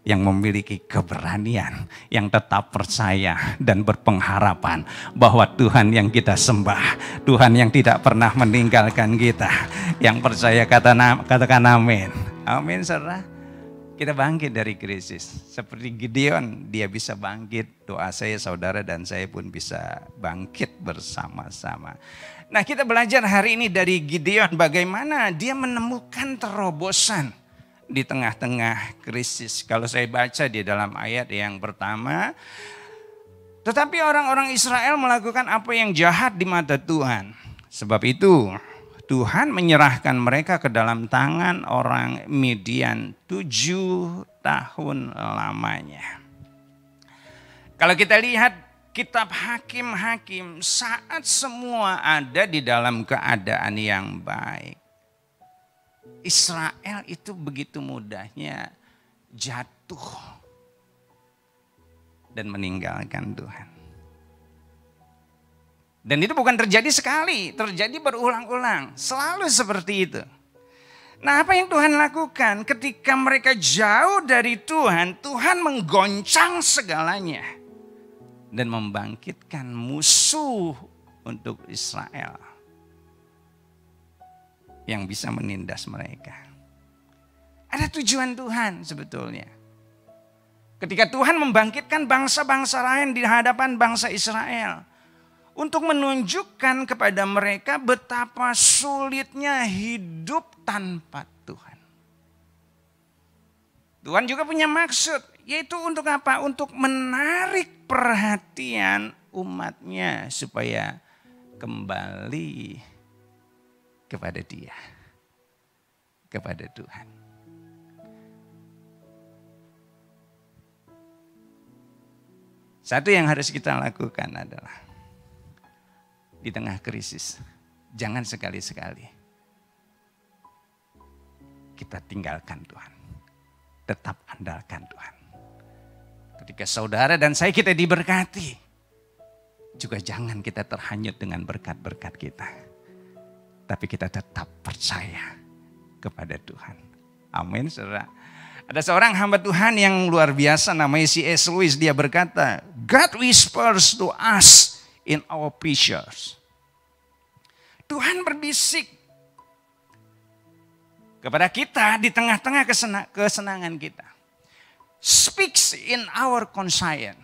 yang memiliki keberanian, yang tetap percaya dan berpengharapan bahwa Tuhan yang kita sembah, Tuhan yang tidak pernah meninggalkan kita, yang percaya katakan amin. Amin, saudara. Kita bangkit dari krisis. Seperti Gideon, dia bisa bangkit. Doa saya, saudara dan saya pun bisa bangkit bersama-sama. Nah, kita belajar hari ini dari Gideon bagaimana dia menemukan terobosan di tengah-tengah krisis. Kalau saya baca di dalam ayat yang pertama, tetapi orang-orang Israel melakukan apa yang jahat di mata Tuhan. Sebab itu Tuhan menyerahkan mereka ke dalam tangan orang Midian 7 tahun lamanya. Kalau kita lihat kitab Hakim-Hakim, saat semua ada di dalam keadaan yang baik, Israel itu begitu mudahnya jatuh dan meninggalkan Tuhan. Dan itu bukan terjadi sekali, terjadi berulang-ulang, selalu seperti itu. Nah, apa yang Tuhan lakukan ketika mereka jauh dari Tuhan, Tuhan menggoncang segalanya dan membangkitkan musuh untuk Israel yang bisa menindas mereka. Ada tujuan Tuhan sebetulnya. Ketika Tuhan membangkitkan bangsa-bangsa lain di hadapan bangsa Israel, untuk menunjukkan kepada mereka betapa sulitnya hidup tanpa Tuhan. Tuhan juga punya maksud, yaitu untuk apa? Untuk menarik perhatian umatnya supaya kembali kepada Dia, kepada Tuhan. Satu yang harus kita lakukan adalah di tengah krisis, jangan sekali-sekali kita tinggalkan Tuhan. Tetap andalkan Tuhan. Ketika saudara dan saya kita diberkati, juga jangan kita terhanyut dengan berkat-berkat kita. Tapi kita tetap percaya kepada Tuhan. Amin, saudara. Ada seorang hamba Tuhan yang luar biasa namanya C.S. Lewis. Dia berkata, God whispers to us in our pleasures. Tuhan berbisik kepada kita di tengah-tengah kesenangan kita. Speaks in our conscience.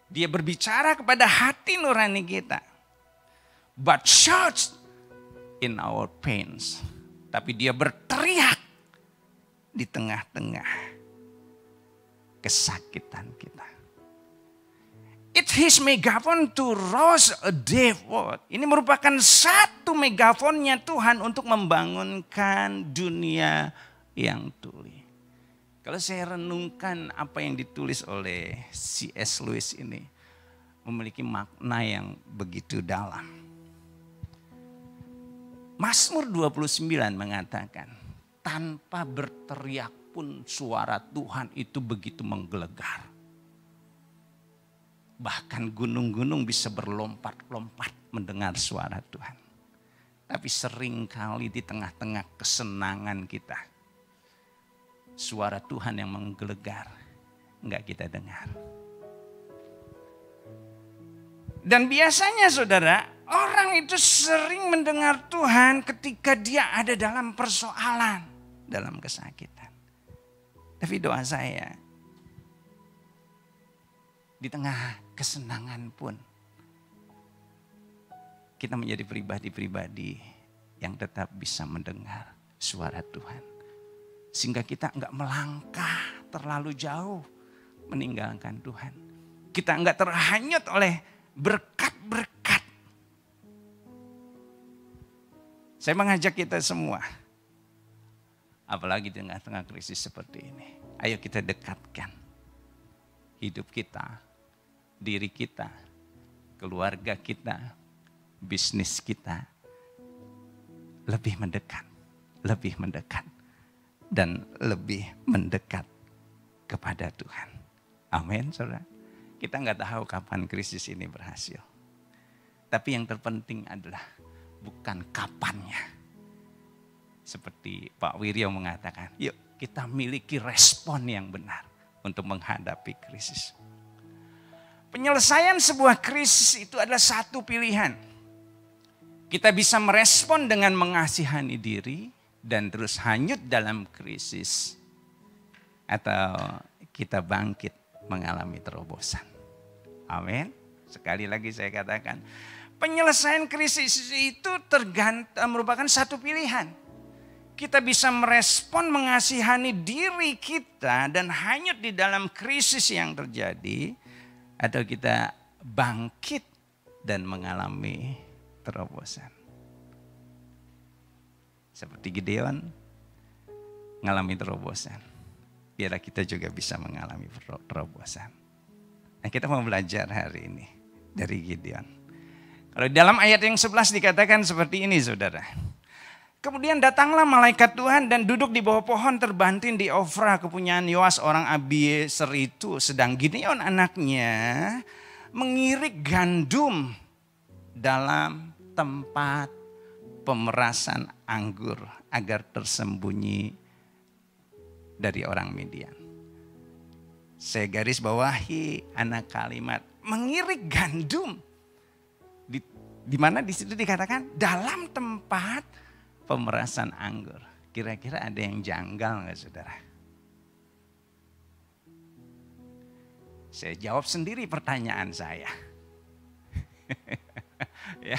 Dia berbicara kepada hati nurani kita. But shouts in our pains. Tapi dia berteriak di tengah-tengah kesakitan kita. It's his megaphone to rouse a deaf world. Ini merupakan satu megafonnya Tuhan untuk membangunkan dunia yang tuli. Kalau saya renungkan apa yang ditulis oleh C.S. Lewis ini, memiliki makna yang begitu dalam. Mazmur 29 mengatakan, tanpa berteriak pun suara Tuhan itu begitu menggelegar. Bahkan gunung-gunung bisa berlompat-lompat mendengar suara Tuhan. Tapi seringkali di tengah-tengah kesenangan kita, suara Tuhan yang menggelegar enggak kita dengar. Dan biasanya saudara, orang itu sering mendengar Tuhan ketika dia ada dalam persoalan, dalam kesakitan. Tapi doa saya, di tengah kesenangan pun, kita menjadi pribadi-pribadi yang tetap bisa mendengar suara Tuhan. Sehingga kita enggak melangkah terlalu jauh meninggalkan Tuhan. Kita enggak terhanyut oleh berkat-berkat. Saya mengajak kita semua, apalagi di tengah-tengah krisis seperti ini, ayo kita dekatkan hidup kita, diri kita, keluarga kita, bisnis kita lebih mendekat, dan lebih mendekat kepada Tuhan. Amin, saudara. Kita nggak tahu kapan krisis ini berhasil. Tapi yang terpenting adalah bukan kapannya. Seperti Pak Wiryo mengatakan, yuk kita miliki respon yang benar untuk menghadapi krisis. Penyelesaian sebuah krisis itu adalah satu pilihan. Kita bisa merespon dengan mengasihani diri dan terus hanyut dalam krisis. Atau kita bangkit mengalami terobosan. Amin. Sekali lagi saya katakan, penyelesaian krisis itu merupakan satu pilihan. Kita bisa merespon mengasihani diri kita dan hanyut di dalam krisis yang terjadi. Atau kita bangkit dan mengalami terobosan. Seperti Gideon mengalami terobosan. Biarlah kita juga bisa mengalami terobosan. Nah, kita mau belajar hari ini dari Gideon. Kalau dalam ayat yang 11 dikatakan seperti ini, saudara. Kemudian datanglah malaikat Tuhan dan duduk di bawah pohon terbantin di Ofra, kepunyaan Yoas orang Abieser itu. Sedang Gideon anaknya mengirik gandum dalam tempat pemerasan anggur agar tersembunyi dari orang Midian. Saya garis bawahi anak kalimat mengirik gandum. Di mana di situ dikatakan dalam tempat pemerasan anggur. Kira-kira ada yang janggal nggak, saudara? Saya jawab sendiri pertanyaan saya. Ya,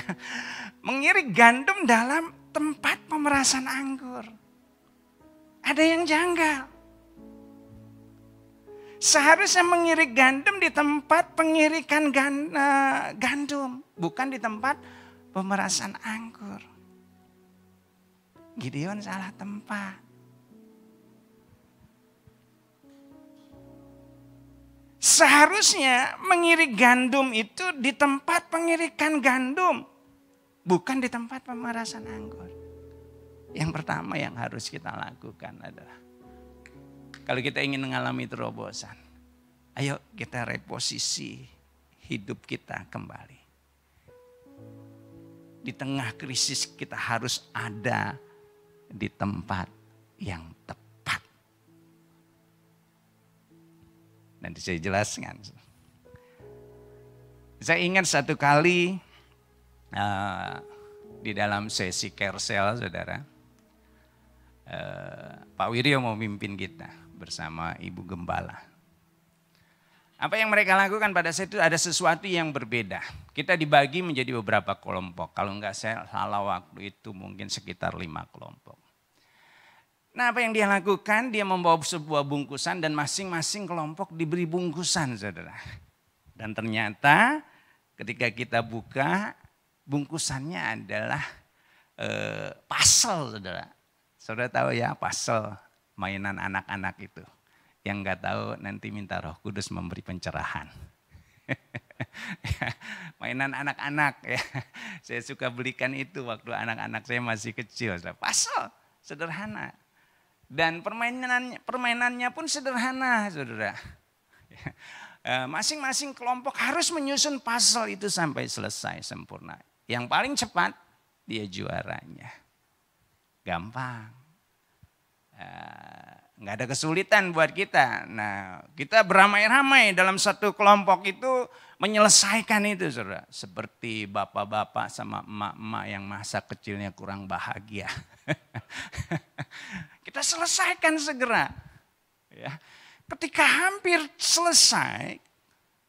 mengirik gandum dalam tempat pemerasan anggur. Ada yang janggal. Seharusnya mengirik gandum di tempat pengirikan gandum, bukan di tempat pemerasan anggur. Gideon salah tempat. Seharusnya mengirik gandum itu di tempat pengirikan gandum, bukan di tempat pemerasan anggur. Yang pertama yang harus kita lakukan adalah, kalau kita ingin mengalami terobosan, ayo kita reposisi hidup kita kembali. Di tengah krisis kita harus ada di tempat yang tepat. Nanti saya jelaskan. Saya ingat satu kali di dalam sesi Kersel, saudara. Pak Wiryo mau mimpin kita bersama Ibu Gembala. Apa yang mereka lakukan pada saat itu ada sesuatu yang berbeda. Kita dibagi menjadi beberapa kelompok. Kalau enggak saya salah waktu itu mungkin sekitar 5 kelompok. Nah, apa yang dia lakukan? Dia membawa sebuah bungkusan dan masing-masing kelompok diberi bungkusan, saudara. Dan ternyata ketika kita buka, bungkusannya adalah puzzle, saudara. Saudara tahu ya puzzle, mainan anak-anak itu. Yang nggak tahu nanti minta Roh Kudus memberi pencerahan. Mainan anak-anak ya. Saya suka belikan itu waktu anak-anak saya masih kecil. Puzzle, sederhana. Dan permainannya pun sederhana, saudara. Masing-masing kelompok harus menyusun puzzle itu sampai selesai sempurna. Yang paling cepat dia juaranya. Gampang. Nggak ada kesulitan buat kita. Nah, kita beramai-ramai dalam satu kelompok itu menyelesaikan itu, saudara. Seperti bapak-bapak sama emak-emak yang masa kecilnya kurang bahagia. Kita selesaikan segera. Ya. Ketika hampir selesai,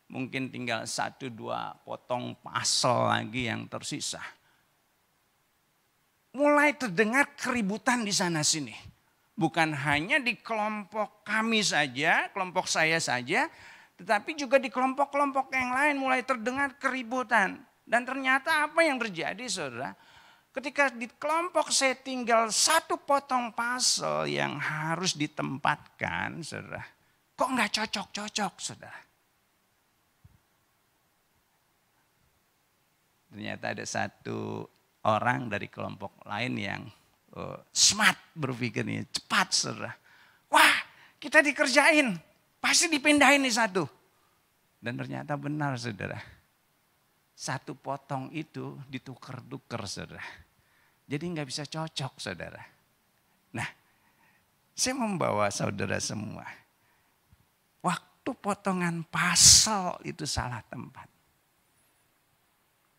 mungkin tinggal 1-2 potong puzzle lagi yang tersisa. Mulai terdengar keributan di sana sini. Bukan hanya di kelompok kami saja, kelompok saya saja, tetapi juga di kelompok-kelompok yang lain mulai terdengar keributan. Dan ternyata apa yang terjadi, saudara? Ketika di kelompok saya tinggal 1 potong puzzle yang harus ditempatkan, saudara. Kok nggak cocok-cocok, saudara? Ternyata ada 1 orang dari kelompok lain yang smart berpikirnya, cepat, saudara. Wah, kita dikerjain, pasti dipindahin nih 1. Dan ternyata benar, saudara. 1 potong itu ditukar-tukar, saudara. Jadi nggak bisa cocok, saudara. Nah, saya membawa saudara semua. Waktu potongan puzzle itu salah tempat.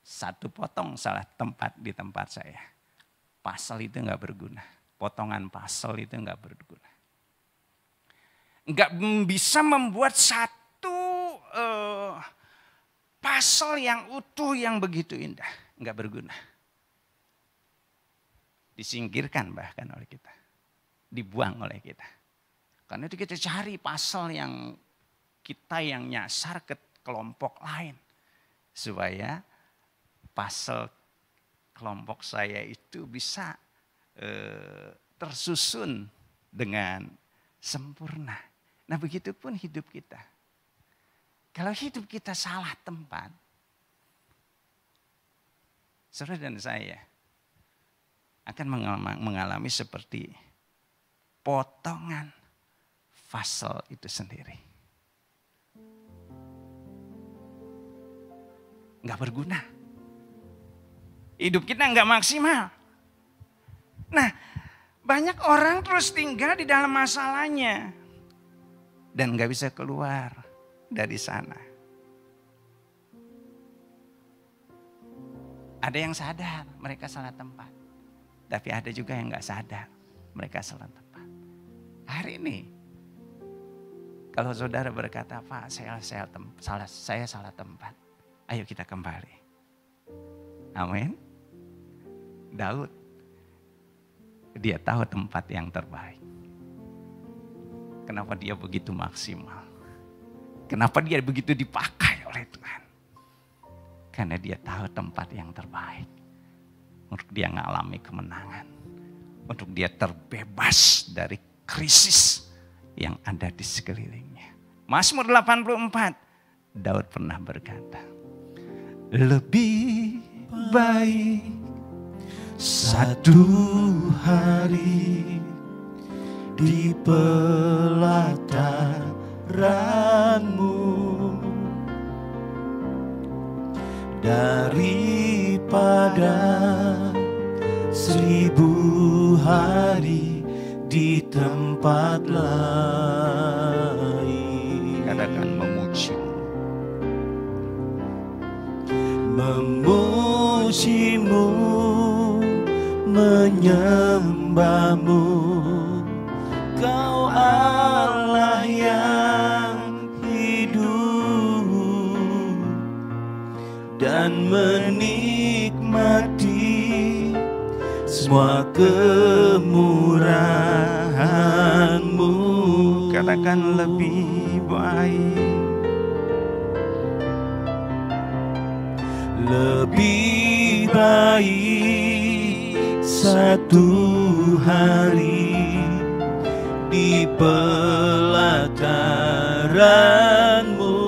1 potong salah tempat di tempat saya. Puzzle itu nggak berguna. Potongan puzzle itu nggak berguna. Nggak bisa membuat 1 puzzle yang utuh yang begitu indah. Nggak berguna. Disingkirkan bahkan oleh kita. Dibuang oleh kita. Karena itu kita cari puzzle yang kita yang nyasar ke kelompok lain. Supaya puzzle kelompok saya itu bisa tersusun dengan sempurna. Nah, begitupun hidup kita. Kalau hidup kita salah tempat, saudara dan saya akan mengalami seperti potongan puzzle itu sendiri. Nggak berguna. Hidup kita nggak maksimal. Nah, banyak orang terus tinggal di dalam masalahnya. Dan nggak bisa keluar dari sana. Ada yang sadar mereka salah tempat. Tapi ada juga yang nggak sadar mereka salah tempat. Hari ini, kalau saudara berkata, Pak, saya salah tempat. Ayo kita kembali. Amin. Daud, dia tahu tempat yang terbaik. Kenapa dia begitu maksimal? Kenapa dia begitu dipakai oleh Tuhan? Karena dia tahu tempat yang terbaik. Untuk dia mengalami kemenangan. Untuk dia terbebas dari krisis yang ada di sekelilingnya. Mazmur 84, Daud pernah berkata, lebih baik 1 hari di pelataran-Mu daripada 1000 hari di tempat lain. Katakan memuji-Mu, menyembah-Mu, Kau Allah yang hidup, dan menikmati semua kemurahan-Mu. Katakan lebih baik. Lebih baik 1 hari di pelataran-Mu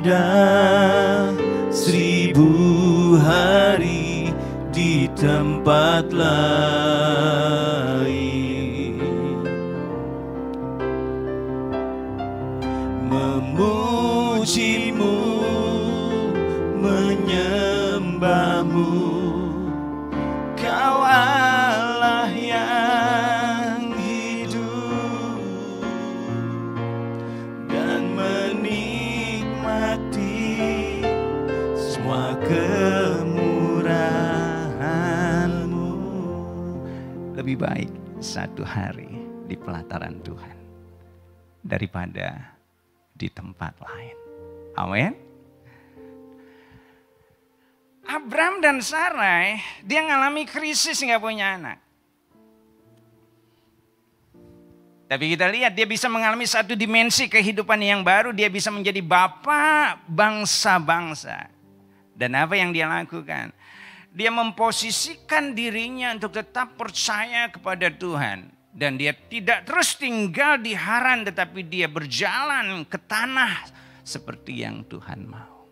pada 1000 hari di tempat lain, memujimu, menyembahmu, Kau Allah yang hidup, dan menikmati semua kemurahan-Mu. Lebih baik satu hari di pelataran Tuhan daripada di tempat lain. Amin. Abram dan Sarai, dia ngalami krisis nggak punya anak. Tapi kita lihat dia bisa mengalami satu dimensi kehidupan yang baru. Dia bisa menjadi bapa bangsa-bangsa. Dan apa yang dia lakukan? Dia memposisikan dirinya untuk tetap percaya kepada Tuhan. Dan dia tidak terus tinggal di Haran, tetapi dia berjalan ke tanah seperti yang Tuhan mau.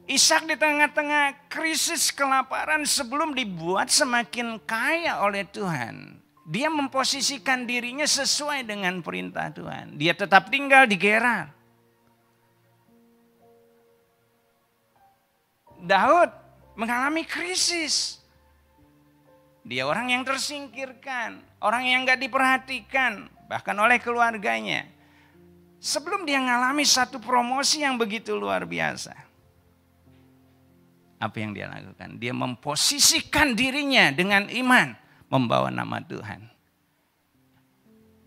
Ishak di tengah-tengah krisis kelaparan sebelum dibuat semakin kaya oleh Tuhan. Dia memposisikan dirinya sesuai dengan perintah Tuhan. Dia tetap tinggal di Gerar. Daud mengalami krisis. Dia orang yang tersingkirkan, orang yang gak diperhatikan, bahkan oleh keluarganya. Sebelum dia mengalami satu promosi yang begitu luar biasa. Apa yang dia lakukan? Dia memposisikan dirinya dengan iman, membawa nama Tuhan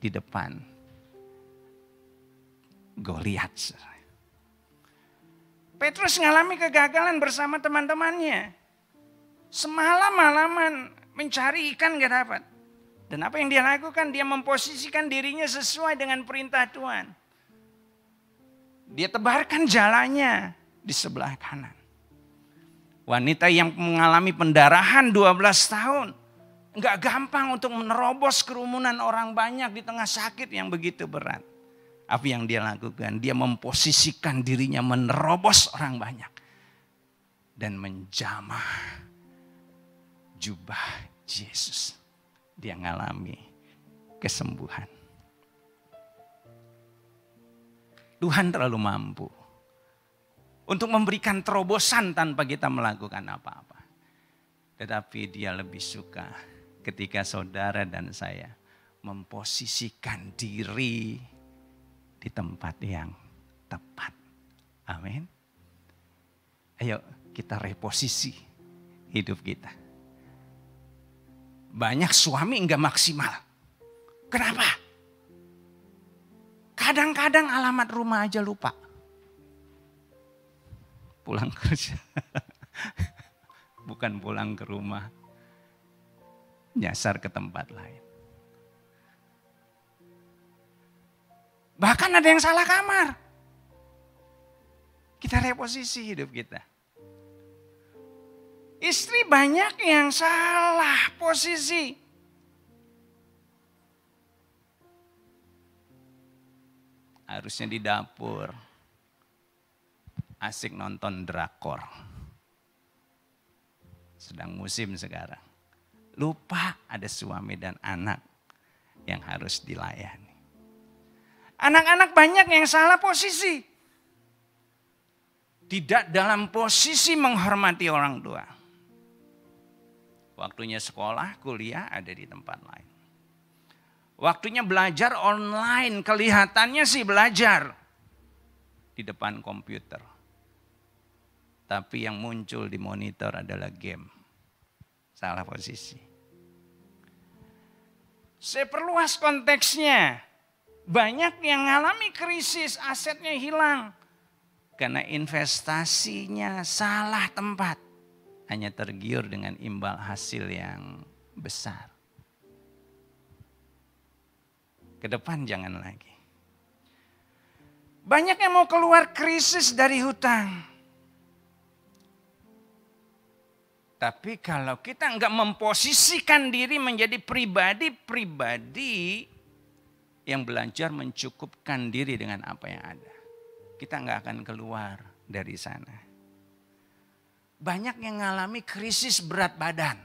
di depan Goliat. Petrus mengalami kegagalan bersama teman-temannya. Semalam-malaman mencari ikan gak dapat. Dan apa yang dia lakukan? Dia memposisikan dirinya sesuai dengan perintah Tuhan. Dia tebarkan jalannya di sebelah kanan. Wanita yang mengalami pendarahan 12 tahun. Enggak gampang untuk menerobos kerumunan orang banyak di tengah sakit yang begitu berat. Apa yang dia lakukan? Dia memposisikan dirinya menerobos orang banyak. Dan menjamah jubah Yesus. Dia mengalami kesembuhan. Tuhan terlalu mampu untuk memberikan terobosan tanpa kita melakukan apa-apa. Tetapi dia lebih suka ketika saudara dan saya memposisikan diri di tempat yang tepat. Amin. Ayo kita reposisi hidup kita. Banyak suami enggak maksimal. Kenapa? Kadang-kadang alamat rumah aja lupa. Pulang kerja. Bukan pulang ke rumah. Nyasar ke tempat lain. Bahkan ada yang salah kamar. Kita reposisi hidup kita. Istri banyak yang salah posisi. Harusnya di dapur. Asik nonton drakor. Sedang musim sekarang. Lupa ada suami dan anak yang harus dilayani. Anak-anak banyak yang salah posisi. Tidak dalam posisi menghormati orang tua. Waktunya sekolah, kuliah ada di tempat lain. Waktunya belajar online, kelihatannya sih belajar di depan komputer. Tapi yang muncul di monitor adalah game. Salah posisi. Saya perluas konteksnya. Banyak yang mengalami krisis, asetnya hilang. Karena investasinya salah tempat. Hanya tergiur dengan imbal hasil yang besar. Ke depan jangan lagi. Banyak yang mau keluar krisis dari hutang. Tapi kalau kita enggak memposisikan diri menjadi pribadi-pribadi yang belajar mencukupkan diri dengan apa yang ada, kita nggak akan keluar dari sana. Banyak yang mengalami krisis berat badan,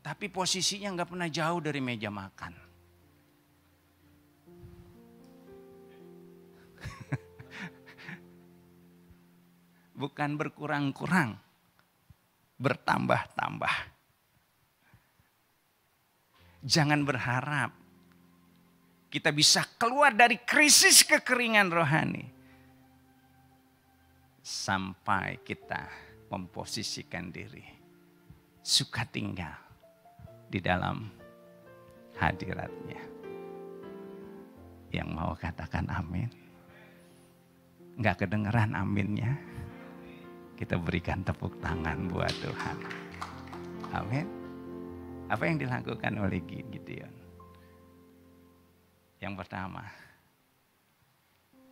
tapi posisinya nggak pernah jauh dari meja makan. Bukan berkurang-kurang, bertambah-tambah. Jangan berharap kita bisa keluar dari krisis kekeringan rohani sampai kita memposisikan diri suka tinggal di dalam hadiratnya. Yang mau katakan amin? Enggak kedengeran aminnya? Kita berikan tepuk tangan buat Tuhan. Amin. Apa yang dilakukan oleh Gideon? Yang pertama,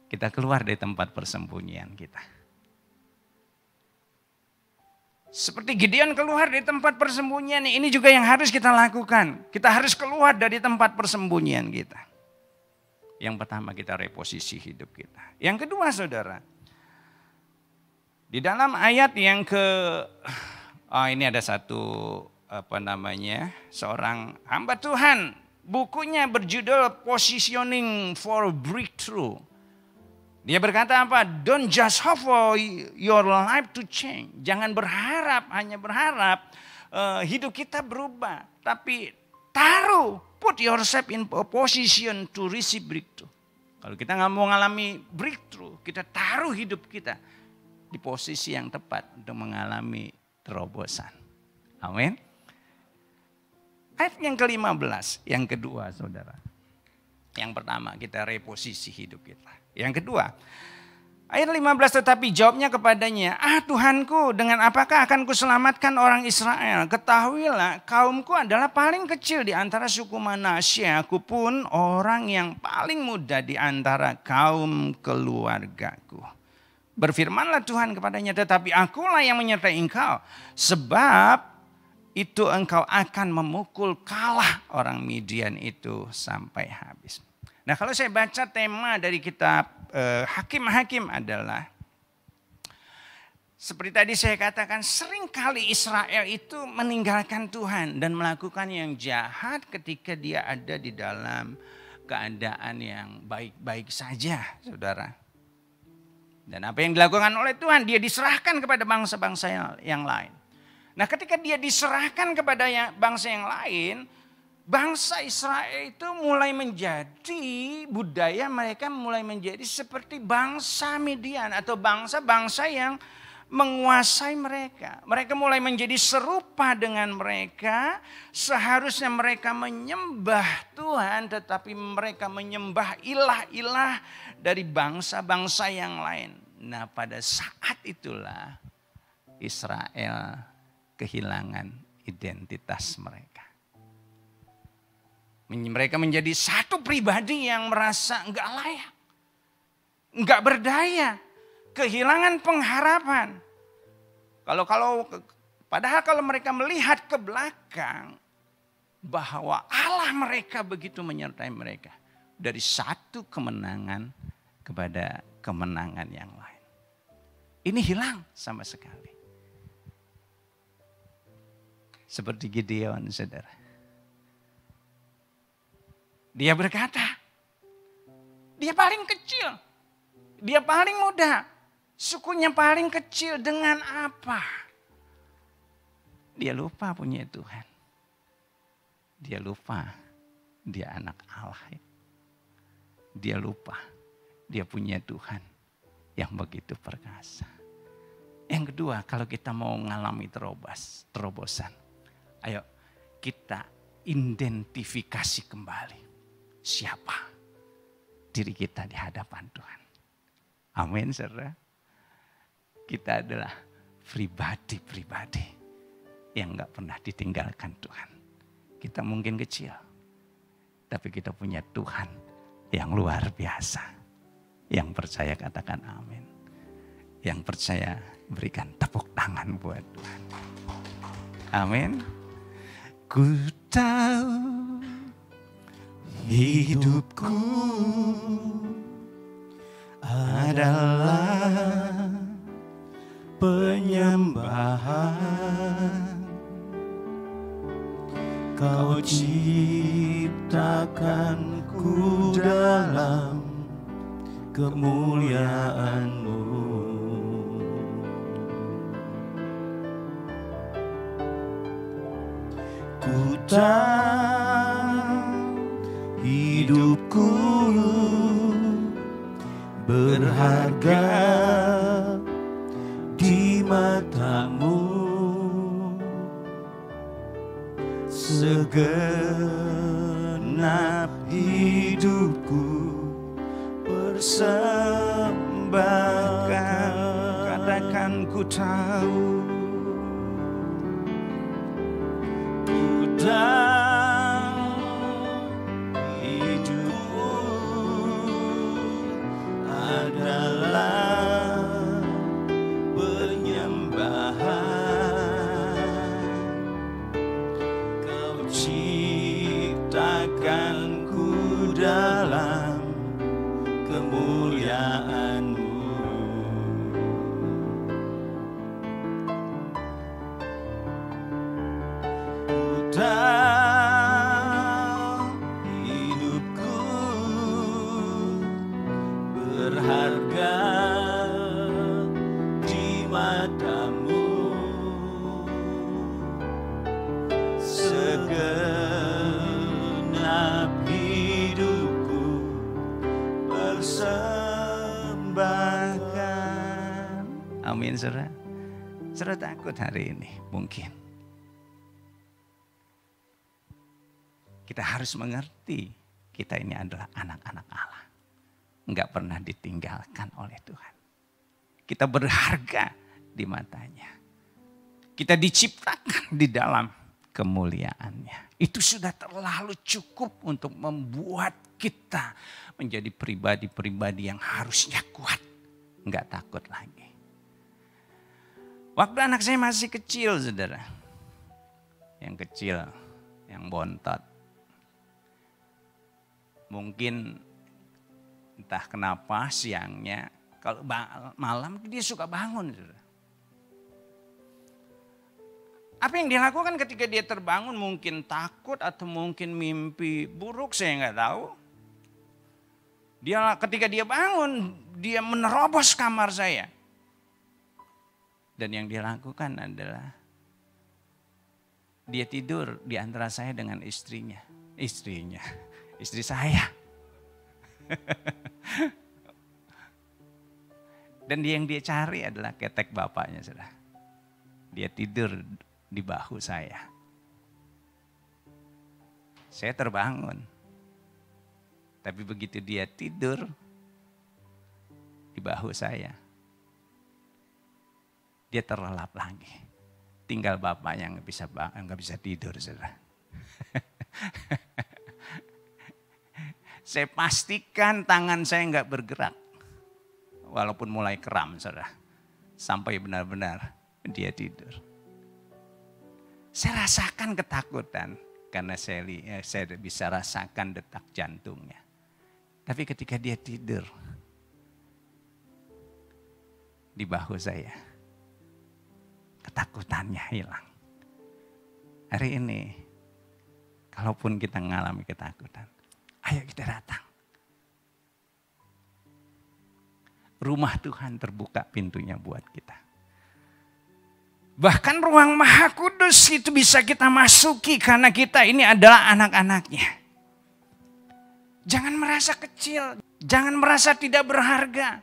kita keluar dari tempat persembunyian kita. Seperti Gideon keluar dari tempat persembunyian, ini juga yang harus kita lakukan. Kita harus keluar dari tempat persembunyian kita. Yang pertama, kita reposisi hidup kita. Yang kedua, saudara, di dalam ayat yang ini ada satu seorang hamba Tuhan, bukunya berjudul Positioning for Breakthrough. Dia berkata apa? Don't just hope for your life to change. Jangan hanya berharap hidup kita berubah, tapi put yourself in a position to receive breakthrough. Kalau kita nggak mau mengalami breakthrough, kita taruh hidup kita di posisi yang tepat untuk mengalami terobosan. Amin. Ayat yang ke-15, yang kedua saudara. Yang pertama kita reposisi hidup kita. Yang kedua, ayat 15, tetapi jawabnya kepadanya, Tuhanku, dengan apakah akan kuselamatkan orang Israel? Ketahuilah kaumku adalah paling kecil di antara suku Manasye. Aku pun orang yang paling muda di antara kaum keluargaku. Berfirmanlah Tuhan kepadanya, tetapi akulah yang menyertai engkau. Sebab itu engkau akan memukul kalah orang Midian itu sampai habis. Nah, kalau saya baca tema dari kitab Hakim-Hakim adalah, seperti tadi saya katakan, seringkali Israel itu meninggalkan Tuhan dan melakukan yang jahat ketika dia ada di dalam keadaan yang baik-baik saja, saudara. Dan apa yang dilakukan oleh Tuhan, dia diserahkan kepada bangsa-bangsa yang lain. Nah, ketika dia diserahkan kepada bangsa yang lain, bangsa Israel itu mulai menjadi, budaya mereka mulai menjadi seperti bangsa Midian atau bangsa-bangsa yang menguasai mereka. Mereka mulai menjadi serupa dengan mereka. Seharusnya mereka menyembah Tuhan, tetapi mereka menyembah ilah-ilah dari bangsa-bangsa yang lain. Nah, pada saat itulah Israel kehilangan identitas mereka. Mereka menjadi satu pribadi yang merasa enggak layak, enggak berdaya, kehilangan pengharapan. Padahal kalau mereka melihat ke belakang bahwa Allah mereka begitu menyertai mereka dari satu kemenangan kepada kemenangan yang lain. Ini hilang sama sekali. Seperti Gideon, saudara. Dia berkata, dia paling kecil, dia paling muda, sukunya paling kecil, dengan apa? Dia lupa punya Tuhan. Dia lupa dia anak Allah. Dia lupa dia punya Tuhan yang begitu perkasa. Yang kedua, kalau kita mau mengalami terobosan, ayo kita identifikasi kembali siapa diri kita di hadapan Tuhan. Amin, saudara. Kita adalah pribadi-pribadi yang gak pernah ditinggalkan Tuhan. Kita mungkin kecil, tapi kita punya Tuhan yang luar biasa. Yang percaya katakan amin. Yang percaya berikan tepuk tangan buat Tuhan. Amin. Ku tahu hidupku adalah penyembahan. Kau ciptakanku dalam kemuliaan-Mu. Ku tahu hidupku berharga di mata-Mu. Segenap hidupku persembahkan. Katakan ku tahu, ku tahu hidupku adalah penyembahan. Kau ciptakanku dalam kemuliaan-Mu. Ku tahu hidupku berharga di mata-Mu. Segenap hidupku persembahkan. Amin, saudara. Saudara takut hari ini mungkin. Kita harus mengerti kita ini adalah anak-anak Allah. Enggak pernah ditinggalkan oleh Tuhan. Kita berharga di matanya. Kita diciptakan di dalam kemuliaannya. Itu sudah terlalu cukup untuk membuat kita menjadi pribadi-pribadi yang harusnya kuat. Enggak takut lagi. Waktu anak saya masih kecil, saudara. Yang kecil, yang bontot. Mungkin entah kenapa siangnya, kalau malam dia suka bangun. Saudara. Apa yang dia lakukan ketika dia terbangun, mungkin takut atau mungkin mimpi buruk, saya nggak tahu. Ketika dia bangun, dia menerobos kamar saya. Dan yang dia lakukan adalah dia tidur di antara saya dengan istrinya. Istri saya. Dan yang dia cari adalah ketek bapaknya, saudara. Dia tidur di bahu saya. Saya terbangun. Tapi begitu dia tidur di bahu saya, dia terlelap lagi. Tinggal bapaknya nggak bisa tidur, saudara. Saya pastikan tangan saya nggak bergerak. Walaupun mulai kram, saudara. Sampai benar-benar dia tidur. Saya rasakan ketakutan. Karena saya bisa rasakan detak jantungnya. Tapi ketika dia tidur di bahu saya, ketakutannya hilang. Hari ini, kalaupun kita mengalami ketakutan, ayo kita datang. Rumah Tuhan terbuka pintunya buat kita. Bahkan ruang Maha Kudus itu bisa kita masuki karena kita ini adalah anak-anaknya. Jangan merasa kecil, jangan merasa tidak berharga.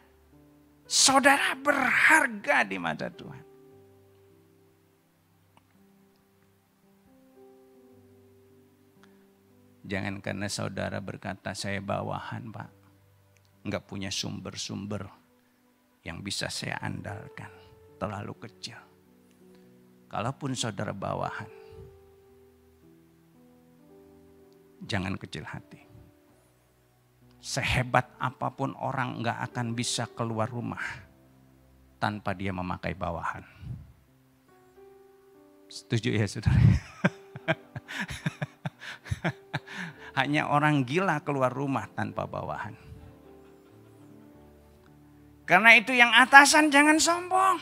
Saudara berharga di mata Tuhan. Jangan karena saudara berkata saya bawahan, Pak. Enggak punya sumber-sumber yang bisa saya andalkan. Terlalu kecil. Kalaupun saudara bawahan, jangan kecil hati. Sehebat apapun orang enggak akan bisa keluar rumah tanpa dia memakai bawahan. Setuju ya saudara? Hanya orang gila keluar rumah tanpa bawahan. Karena itu yang atasan jangan sombong.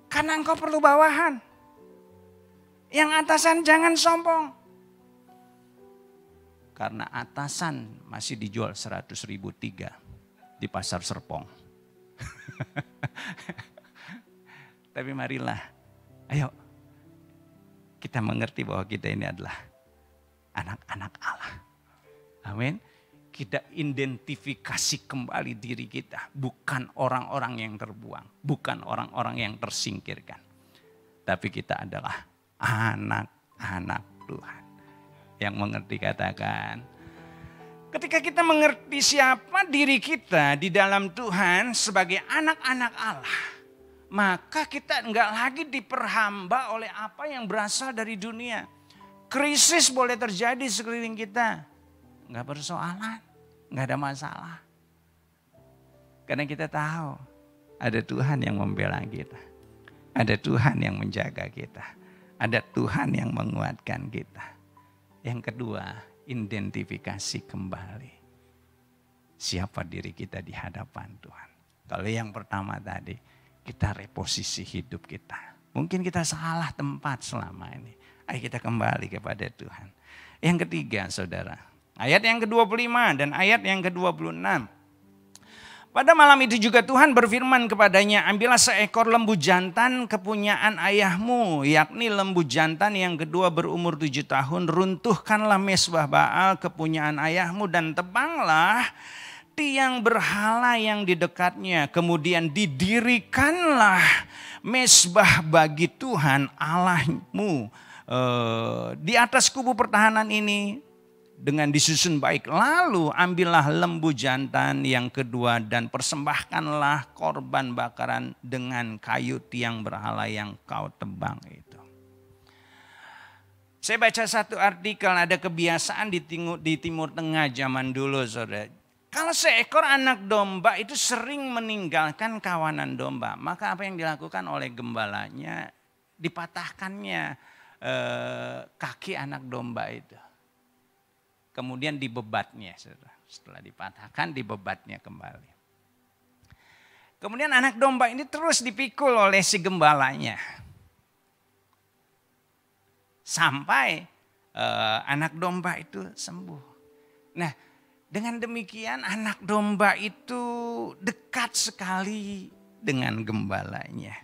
Karena engkau perlu bawahan. Yang atasan jangan sombong. Karena atasan masih dijual 100.000 3 di pasar Serpong. Tapi marilah, ayo kita mengerti bahwa kita ini adalah anak-anak Allah. Amin. Kita identifikasi kembali diri kita. Bukan orang-orang yang terbuang. Bukan orang-orang yang tersingkirkan. Tapi kita adalah anak-anak Tuhan. Yang mengerti katakan. Ketika kita mengerti siapa diri kita di dalam Tuhan sebagai anak-anak Allah. Maka kita enggak lagi diperhamba oleh apa yang berasal dari dunia. Krisis boleh terjadi sekeliling kita. Enggak persoalan, enggak ada masalah. Karena kita tahu ada Tuhan yang membela kita. Ada Tuhan yang menjaga kita. Ada Tuhan yang menguatkan kita. Yang kedua, identifikasi kembali. Siapa diri kita di hadapan Tuhan. Kalau yang pertama tadi, kita reposisi hidup kita. Mungkin kita salah tempat selama ini. Ayo kita kembali kepada Tuhan. Yang ketiga saudara. Ayat yang ke-25 dan ayat yang ke-26. Pada malam itu juga Tuhan berfirman kepadanya, ambillah seekor lembu jantan kepunyaan ayahmu, yakni lembu jantan yang kedua berumur 7 tahun, runtuhkanlah mesbah Baal kepunyaan ayahmu dan tebanglah tiang berhala yang di dekatnya. Kemudian didirikanlah mesbah bagi Tuhan Allahmu di atas kubu pertahanan ini. Dengan disusun baik, lalu ambillah lembu jantan yang kedua dan persembahkanlah korban bakaran dengan kayu tiang berhala yang kau tebang itu. Saya baca satu artikel, ada kebiasaan di Timur Tengah zaman dulu saudara. Kalau seekor anak domba itu sering meninggalkan kawanan domba, maka apa yang dilakukan oleh gembalanya, dipatahkannya kaki anak domba itu. Kemudian dibebatnya, setelah dipatahkan dibebatnya kembali. Kemudian anak domba ini terus dipikul oleh si gembalanya. Sampai anak domba itu sembuh. Nah, dengan demikian anak domba itu dekat sekali dengan gembalanya.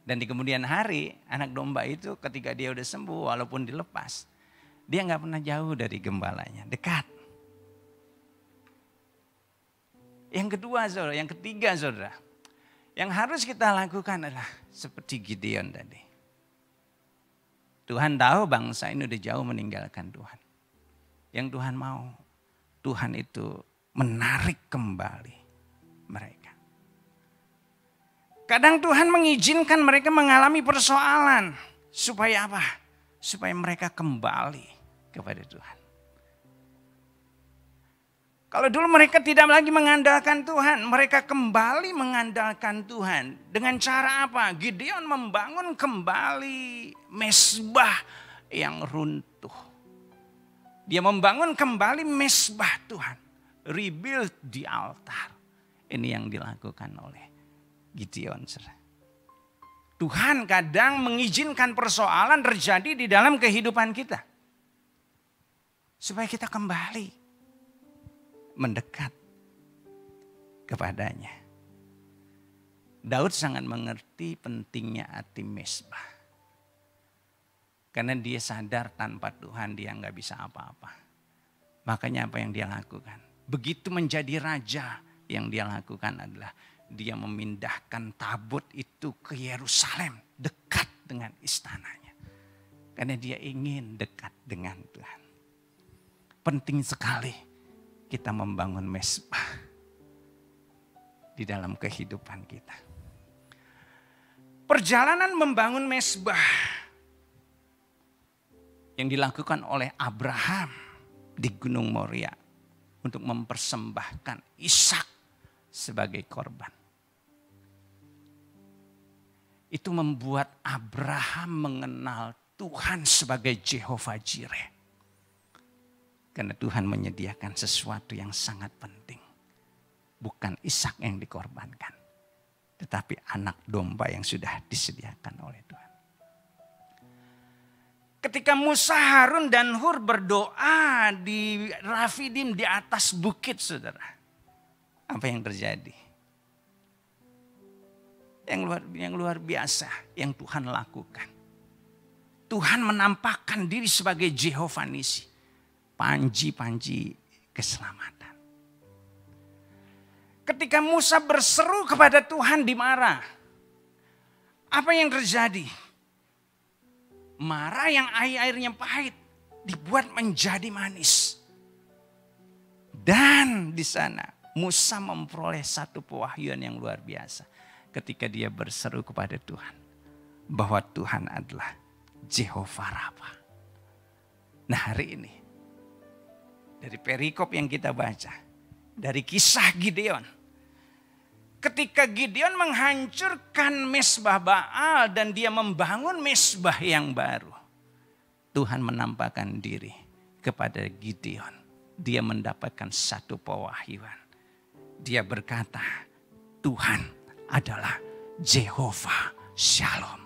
Dan di kemudian hari anak domba itu ketika dia udah sembuh walaupun dilepas, dia nggak pernah jauh dari gembalanya, dekat. Yang kedua saudara, yang ketiga saudara. Yang harus kita lakukan adalah seperti Gideon tadi. Tuhan tahu bangsa ini udah jauh meninggalkan Tuhan. Yang Tuhan mau, Tuhan itu menarik kembali mereka. Kadang Tuhan mengizinkan mereka mengalami persoalan. Supaya apa? Supaya mereka kembali kepada Tuhan. Kalau dulu mereka tidak lagi mengandalkan Tuhan, mereka kembali mengandalkan Tuhan. Dengan cara apa? Gideon membangun kembali mesbah yang runtuh. Dia membangun kembali mesbah Tuhan. Rebuild di altar. Ini yang dilakukan oleh Gideon. Tuhan kadang mengizinkan persoalan terjadi di dalam kehidupan kita. Supaya kita kembali mendekat kepadanya. Daud sangat mengerti pentingnya arti mesbah. Karena dia sadar tanpa Tuhan dia nggak bisa apa-apa. Makanya apa yang dia lakukan? Begitu menjadi raja, yang dia lakukan adalah dia memindahkan tabut itu ke Yerusalem, dekat dengan istananya. Karena dia ingin dekat dengan Tuhan. Penting sekali kita membangun mesbah di dalam kehidupan kita. Perjalanan membangun mesbah yang dilakukan oleh Abraham di Gunung Moria untuk mempersembahkan Ishak sebagai korban. Itu membuat Abraham mengenal Tuhan sebagai Jehovah Jireh. Karena Tuhan menyediakan sesuatu yang sangat penting. Bukan Ishak yang dikorbankan, tetapi anak domba yang sudah disediakan oleh Tuhan. Ketika Musa, Harun, dan Hur berdoa di Rafidim di atas bukit, saudara. Apa yang terjadi? Yang luar biasa yang Tuhan lakukan. Tuhan menampakkan diri sebagai Jehovah Nisi. Panji-panji keselamatan. Ketika Musa berseru kepada Tuhan di Mara. Apa yang terjadi? Mara yang airnya pahit dibuat menjadi manis. Dan di sana Musa memperoleh satu pewahyuan yang luar biasa. Ketika dia berseru kepada Tuhan. Bahwa Tuhan adalah Jehovah Rafa. Nah hari ini. Dari perikop yang kita baca. Dari kisah Gideon. Ketika Gideon menghancurkan mesbah Baal dan dia membangun mesbah yang baru. Tuhan menampakkan diri kepada Gideon. Dia mendapatkan satu pewahyuan. Dia berkata, Tuhan adalah Jehovah Shalom.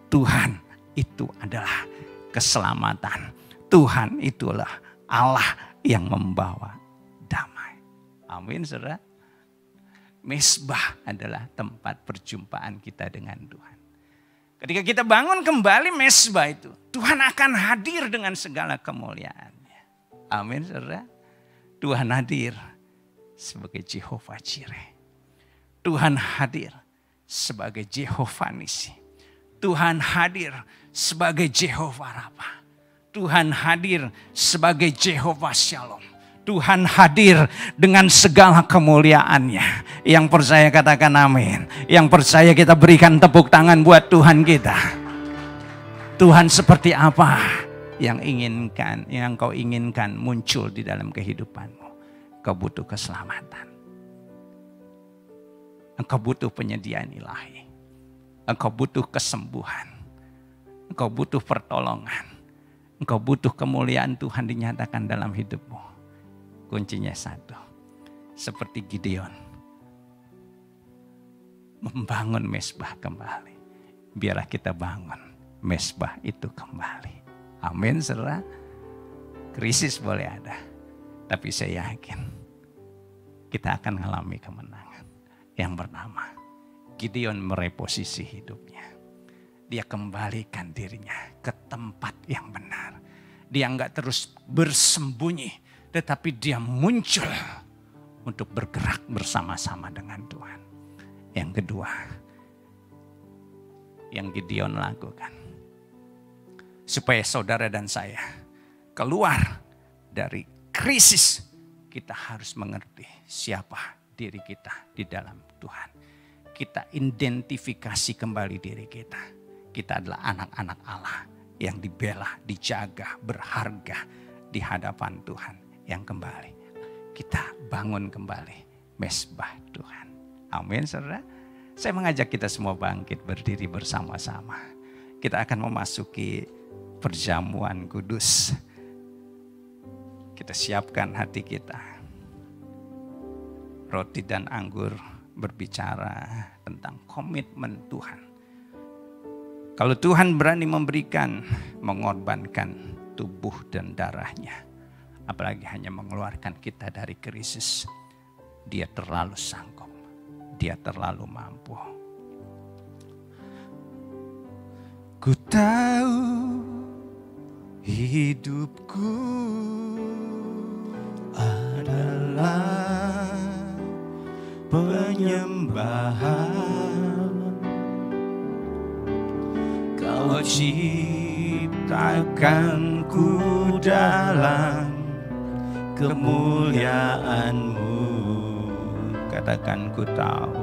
Tuhan itu adalah keselamatan. Tuhan itulah Allah yang membawa damai. Amin, saudara. Mesbah adalah tempat perjumpaan kita dengan Tuhan. Ketika kita bangun kembali mesbah itu, Tuhan akan hadir dengan segala kemuliaannya. Amin, saudara. Tuhan hadir sebagai Jehovah Jireh. Tuhan hadir sebagai Jehovah Nisi. Tuhan hadir sebagai Jehovah Rafa. Tuhan hadir sebagai Jehovah Shalom. Tuhan hadir dengan segala kemuliaannya. Yang percaya katakan amin. Yang percaya kita berikan tepuk tangan buat Tuhan kita. Tuhan seperti apa yang kau inginkan muncul di dalam kehidupanmu. Kau butuh keselamatan. Engkau butuh penyediaan ilahi. Engkau butuh kesembuhan. Engkau butuh pertolongan. Engkau butuh kemuliaan Tuhan dinyatakan dalam hidupmu. Kuncinya satu. Seperti Gideon. Membangun mesbah kembali. Biarlah kita bangun mesbah itu kembali. Amin, saudara. Krisis boleh ada. Tapi saya yakin kita akan mengalami kemenangan. Yang pertama, Gideon mereposisi hidupnya. Dia kembalikan dirinya ke tempat yang benar. Dia enggak terus bersembunyi. Tetapi dia muncul untuk bergerak bersama-sama dengan Tuhan. Yang kedua, yang Gideon lakukan. Supaya saudara dan saya keluar dari krisis, kita harus mengerti siapa diri kita di dalam Tuhan. Kita identifikasi kembali diri kita. Kita adalah anak-anak Allah yang dibela, dijaga, berharga di hadapan Tuhan. Yang kembali kita bangun kembali mesbah Tuhan. Amin, saudara. Saya mengajak kita semua bangkit berdiri bersama-sama. Kita akan memasuki perjamuan kudus. Kita siapkan hati kita. Roti dan anggur berbicara tentang komitmen Tuhan. Kalau Tuhan berani memberikan, mengorbankan tubuh dan darahnya. Apalagi hanya mengeluarkan kita dari krisis. Dia terlalu sanggup. Dia terlalu mampu. Ku tahu hidupku adalah penyembahan. Kau ciptakanku dalam kemuliaan-Mu. Katakan ku tahu.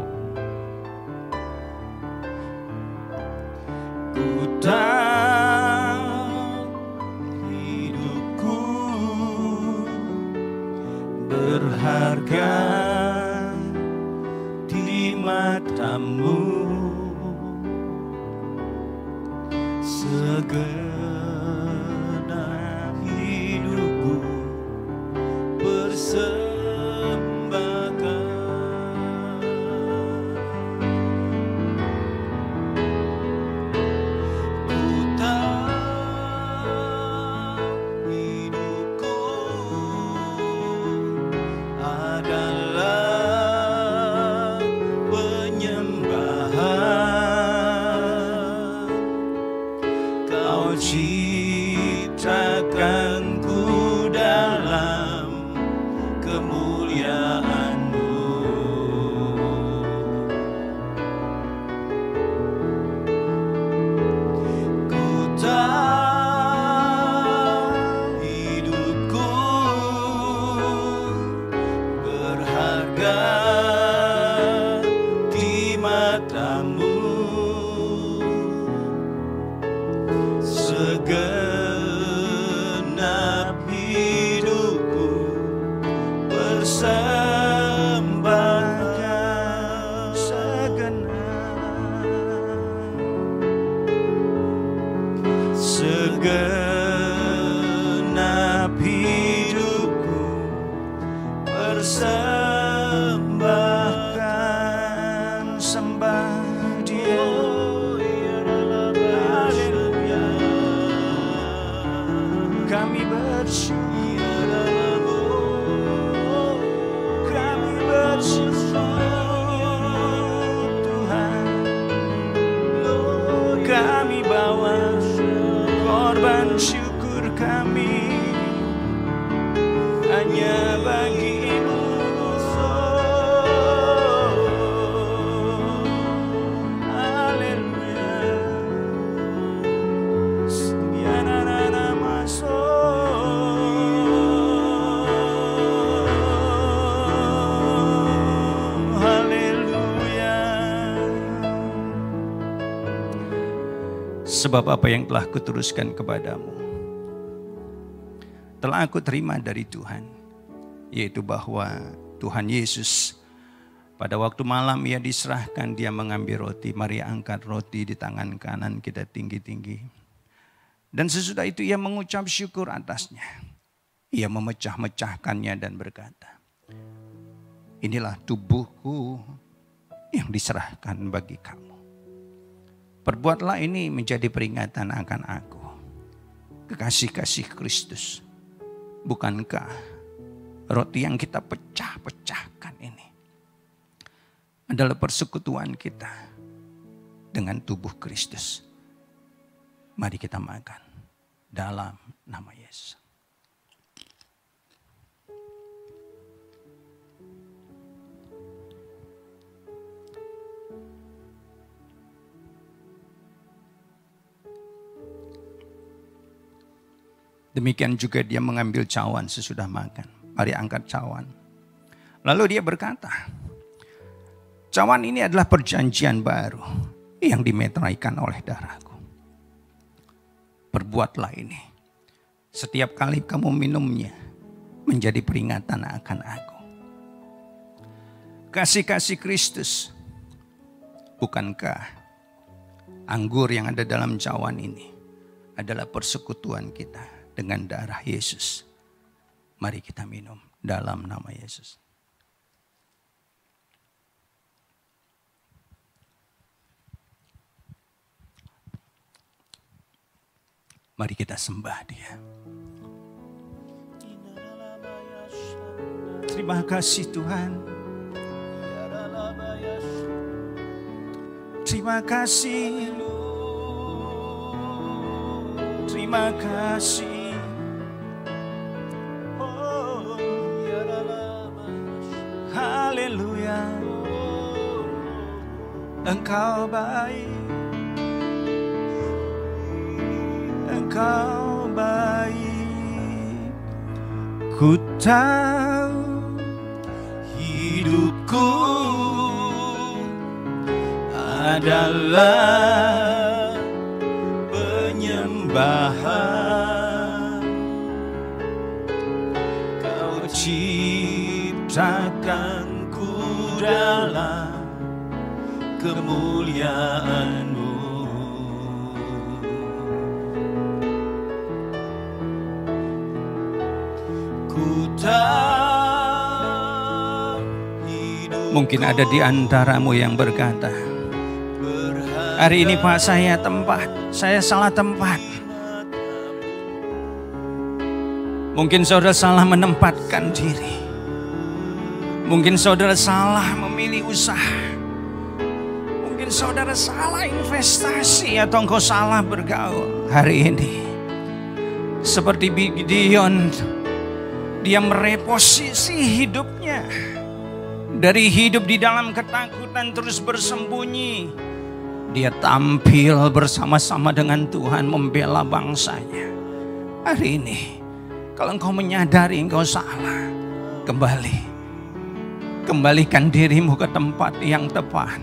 Ku tahu hidupku berharga di mata-Mu. segenap hidupku persembahkan. Ku tahu hidupku adalah penyembahan. Kau ciptakanku dalam kemuliaan-Mu. Ku tahu hidupku berharga di mata-Mu. Segenap hidupku persembahkan. Segenap hidupku persembahkan. Sembah Dia. Haleluya. Kami bersyukur, kami bersyukur Tuhan. Kami bawa korban syukur kami hanya bagi-Mu. Haleluya. Setiana masuk. Haleluya. Sebab apa yang telah kuteruskan kepadamu telah aku terima dari Tuhan, yaitu bahwa Tuhan Yesus pada waktu malam Ia diserahkan, Dia mengambil roti, mari angkat roti di tangan kanan kita tinggi-tinggi. Dan sesudah itu Ia mengucap syukur atasnya. Ia memecah-mecahkannya dan berkata, inilah tubuhku yang diserahkan bagi kamu. Perbuatlah ini menjadi peringatan akan aku. Kekasih-kasih Kristus. Bukankah roti yang kita pecah-pecahkan ini adalah persekutuan kita dengan tubuh Kristus. Mari kita makan dalam nama Yesus. Demikian juga Dia mengambil cawan sesudah makan. Mari angkat cawan. Lalu Dia berkata, cawan ini adalah perjanjian baru yang dimeteraikan oleh darahku. Perbuatlah ini. Setiap kali kamu minumnya menjadi peringatan akan aku. Kasih-kasih Kristus. Bukankah anggur yang ada dalam cawan ini adalah persekutuan kita dengan darah Yesus. Mari kita minum dalam nama Yesus. Mari kita sembah Dia. Terima kasih Tuhan. Terima kasih. Terima kasih. Haleluya. Engkau baik. Engkau baik. Ku tahu hidupku adalah penyembahan. Kau ciptakanku dalam kemuliaan-Mu. Mungkin ada di antaramu yang berkata, hari ini Pak saya salah tempat. Mungkin saudara salah menempatkan diri. Mungkin saudara salah memilih usaha. Mungkin saudara salah investasi atau engkau salah bergaul. Hari ini seperti Gideon, dia mereposisi hidupnya. Dari hidup di dalam ketakutan terus bersembunyi, dia tampil bersama-sama dengan Tuhan membela bangsanya. Hari ini kalau engkau menyadari engkau salah, kembalikan dirimu ke tempat yang tepat.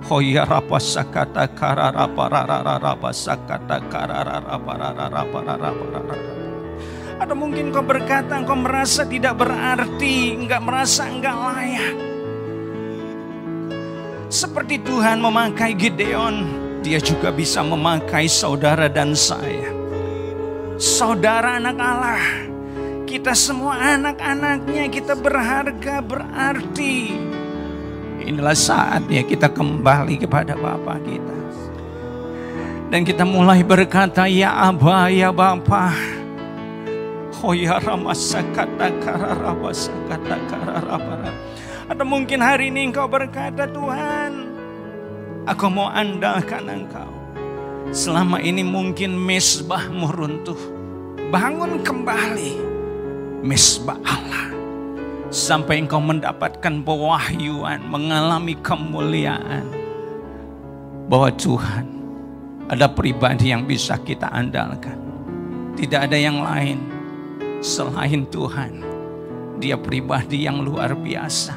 Hoya rapa sakata kararapa rararapa sakata kararapa rararapa. Atau mungkin kau berkata engkau merasa tidak berarti, enggak merasa enggak layak. Seperti Tuhan memakai Gideon, Dia juga bisa memakai saudara dan saya. Saudara anak Allah, kita semua anak-anaknya, kita berharga, berarti. Inilah saatnya kita kembali kepada Bapa kita. Dan kita mulai berkata, ya Aba, ya Bapa. Hoya ramasa kata kararabasa kata kararabara. Atau mungkin hari ini engkau berkata, Tuhan, aku mau andalkan Engkau. Selama ini mungkin mesbahmu runtuh. Bangun kembali mesbah Allah. Sampai engkau mendapatkan pewahyuan, mengalami kemuliaan. Bahwa Tuhan, ada pribadi yang bisa kita andalkan. Tidak ada yang lain selain Tuhan. Dia pribadi yang luar biasa,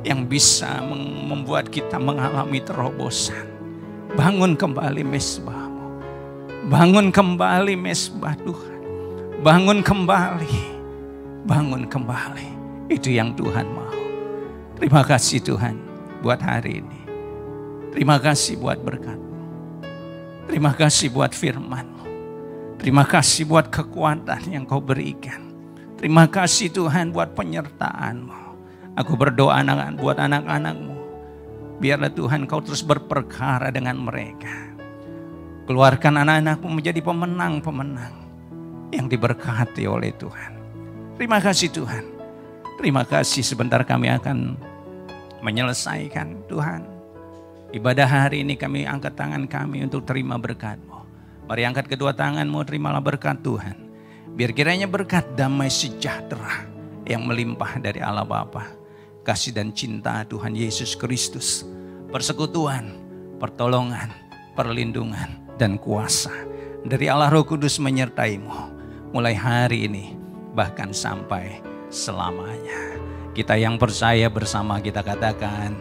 yang bisa membuat kita mengalami terobosan. Bangun kembali mesbahmu. Bangun kembali mesbah Tuhan. Bangun kembali. Bangun kembali. Itu yang Tuhan mau. Terima kasih Tuhan buat hari ini. Terima kasih buat berkat-Mu. Terima kasih buat firman-Mu. Terima kasih buat kekuatan yang Kau berikan. Terima kasih Tuhan buat penyertaan-Mu. Aku berdoa buat anak-anak-Mu. Biarlah Tuhan Kau terus berperkara dengan mereka. Keluarkan anak-anak-Mu menjadi pemenang-pemenang yang diberkati oleh Tuhan. Terima kasih Tuhan. Terima kasih, sebentar kami akan menyelesaikan Tuhan. Ibadah hari ini kami angkat tangan kami untuk terima berkat-Mu. Mari angkat kedua tangan-Mu, terimalah berkat Tuhan. Biar kiranya berkat damai sejahtera yang melimpah dari Allah Bapa, kasih dan cinta Tuhan Yesus Kristus, persekutuan, pertolongan, perlindungan, dan kuasa dari Allah Roh Kudus menyertai-Mu mulai hari ini bahkan sampai selamanya. Kita yang percaya bersama kita katakan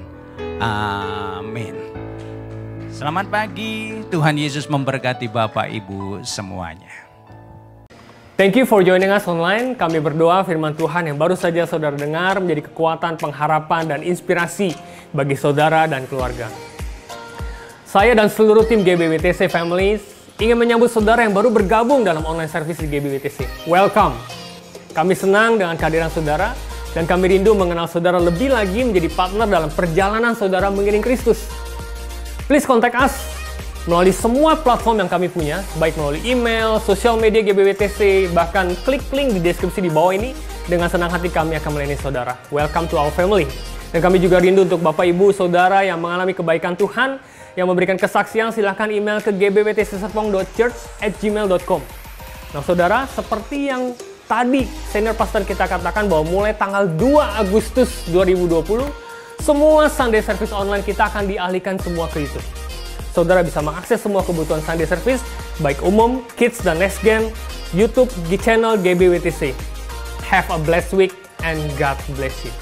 amin. Selamat pagi, Tuhan Yesus memberkati Bapak Ibu semuanya. Thank you for joining us online. Kami berdoa firman Tuhan yang baru saja saudara dengar menjadi kekuatan, pengharapan, dan inspirasi bagi saudara dan keluarga. Saya dan seluruh tim GBWTC Families ingin menyambut saudara yang baru bergabung dalam online service di GBWTC. Welcome! Kami senang dengan kehadiran saudara dan kami rindu mengenal saudara lebih lagi menjadi partner dalam perjalanan saudara mengiring Kristus. Please contact us melalui semua platform yang kami punya, baik melalui email, sosial media GBWTC, bahkan klik link di deskripsi di bawah ini. Dengan senang hati kami akan melayani saudara. Welcome to our family. Dan kami juga rindu untuk Bapak Ibu Saudara yang mengalami kebaikan Tuhan, yang memberikan kesaksian, silahkan email ke gbwtcserpong.church@gmail.com. Nah saudara, seperti yang tadi senior pastor kita katakan bahwa mulai tanggal 2 Agustus 2020, semua Sunday service online kita akan dialihkan semua ke YouTube. Saudara bisa mengakses semua kebutuhan Sunday service, baik umum, kids, dan next gen, YouTube di channel GBWTC. Have a blessed week and God bless you.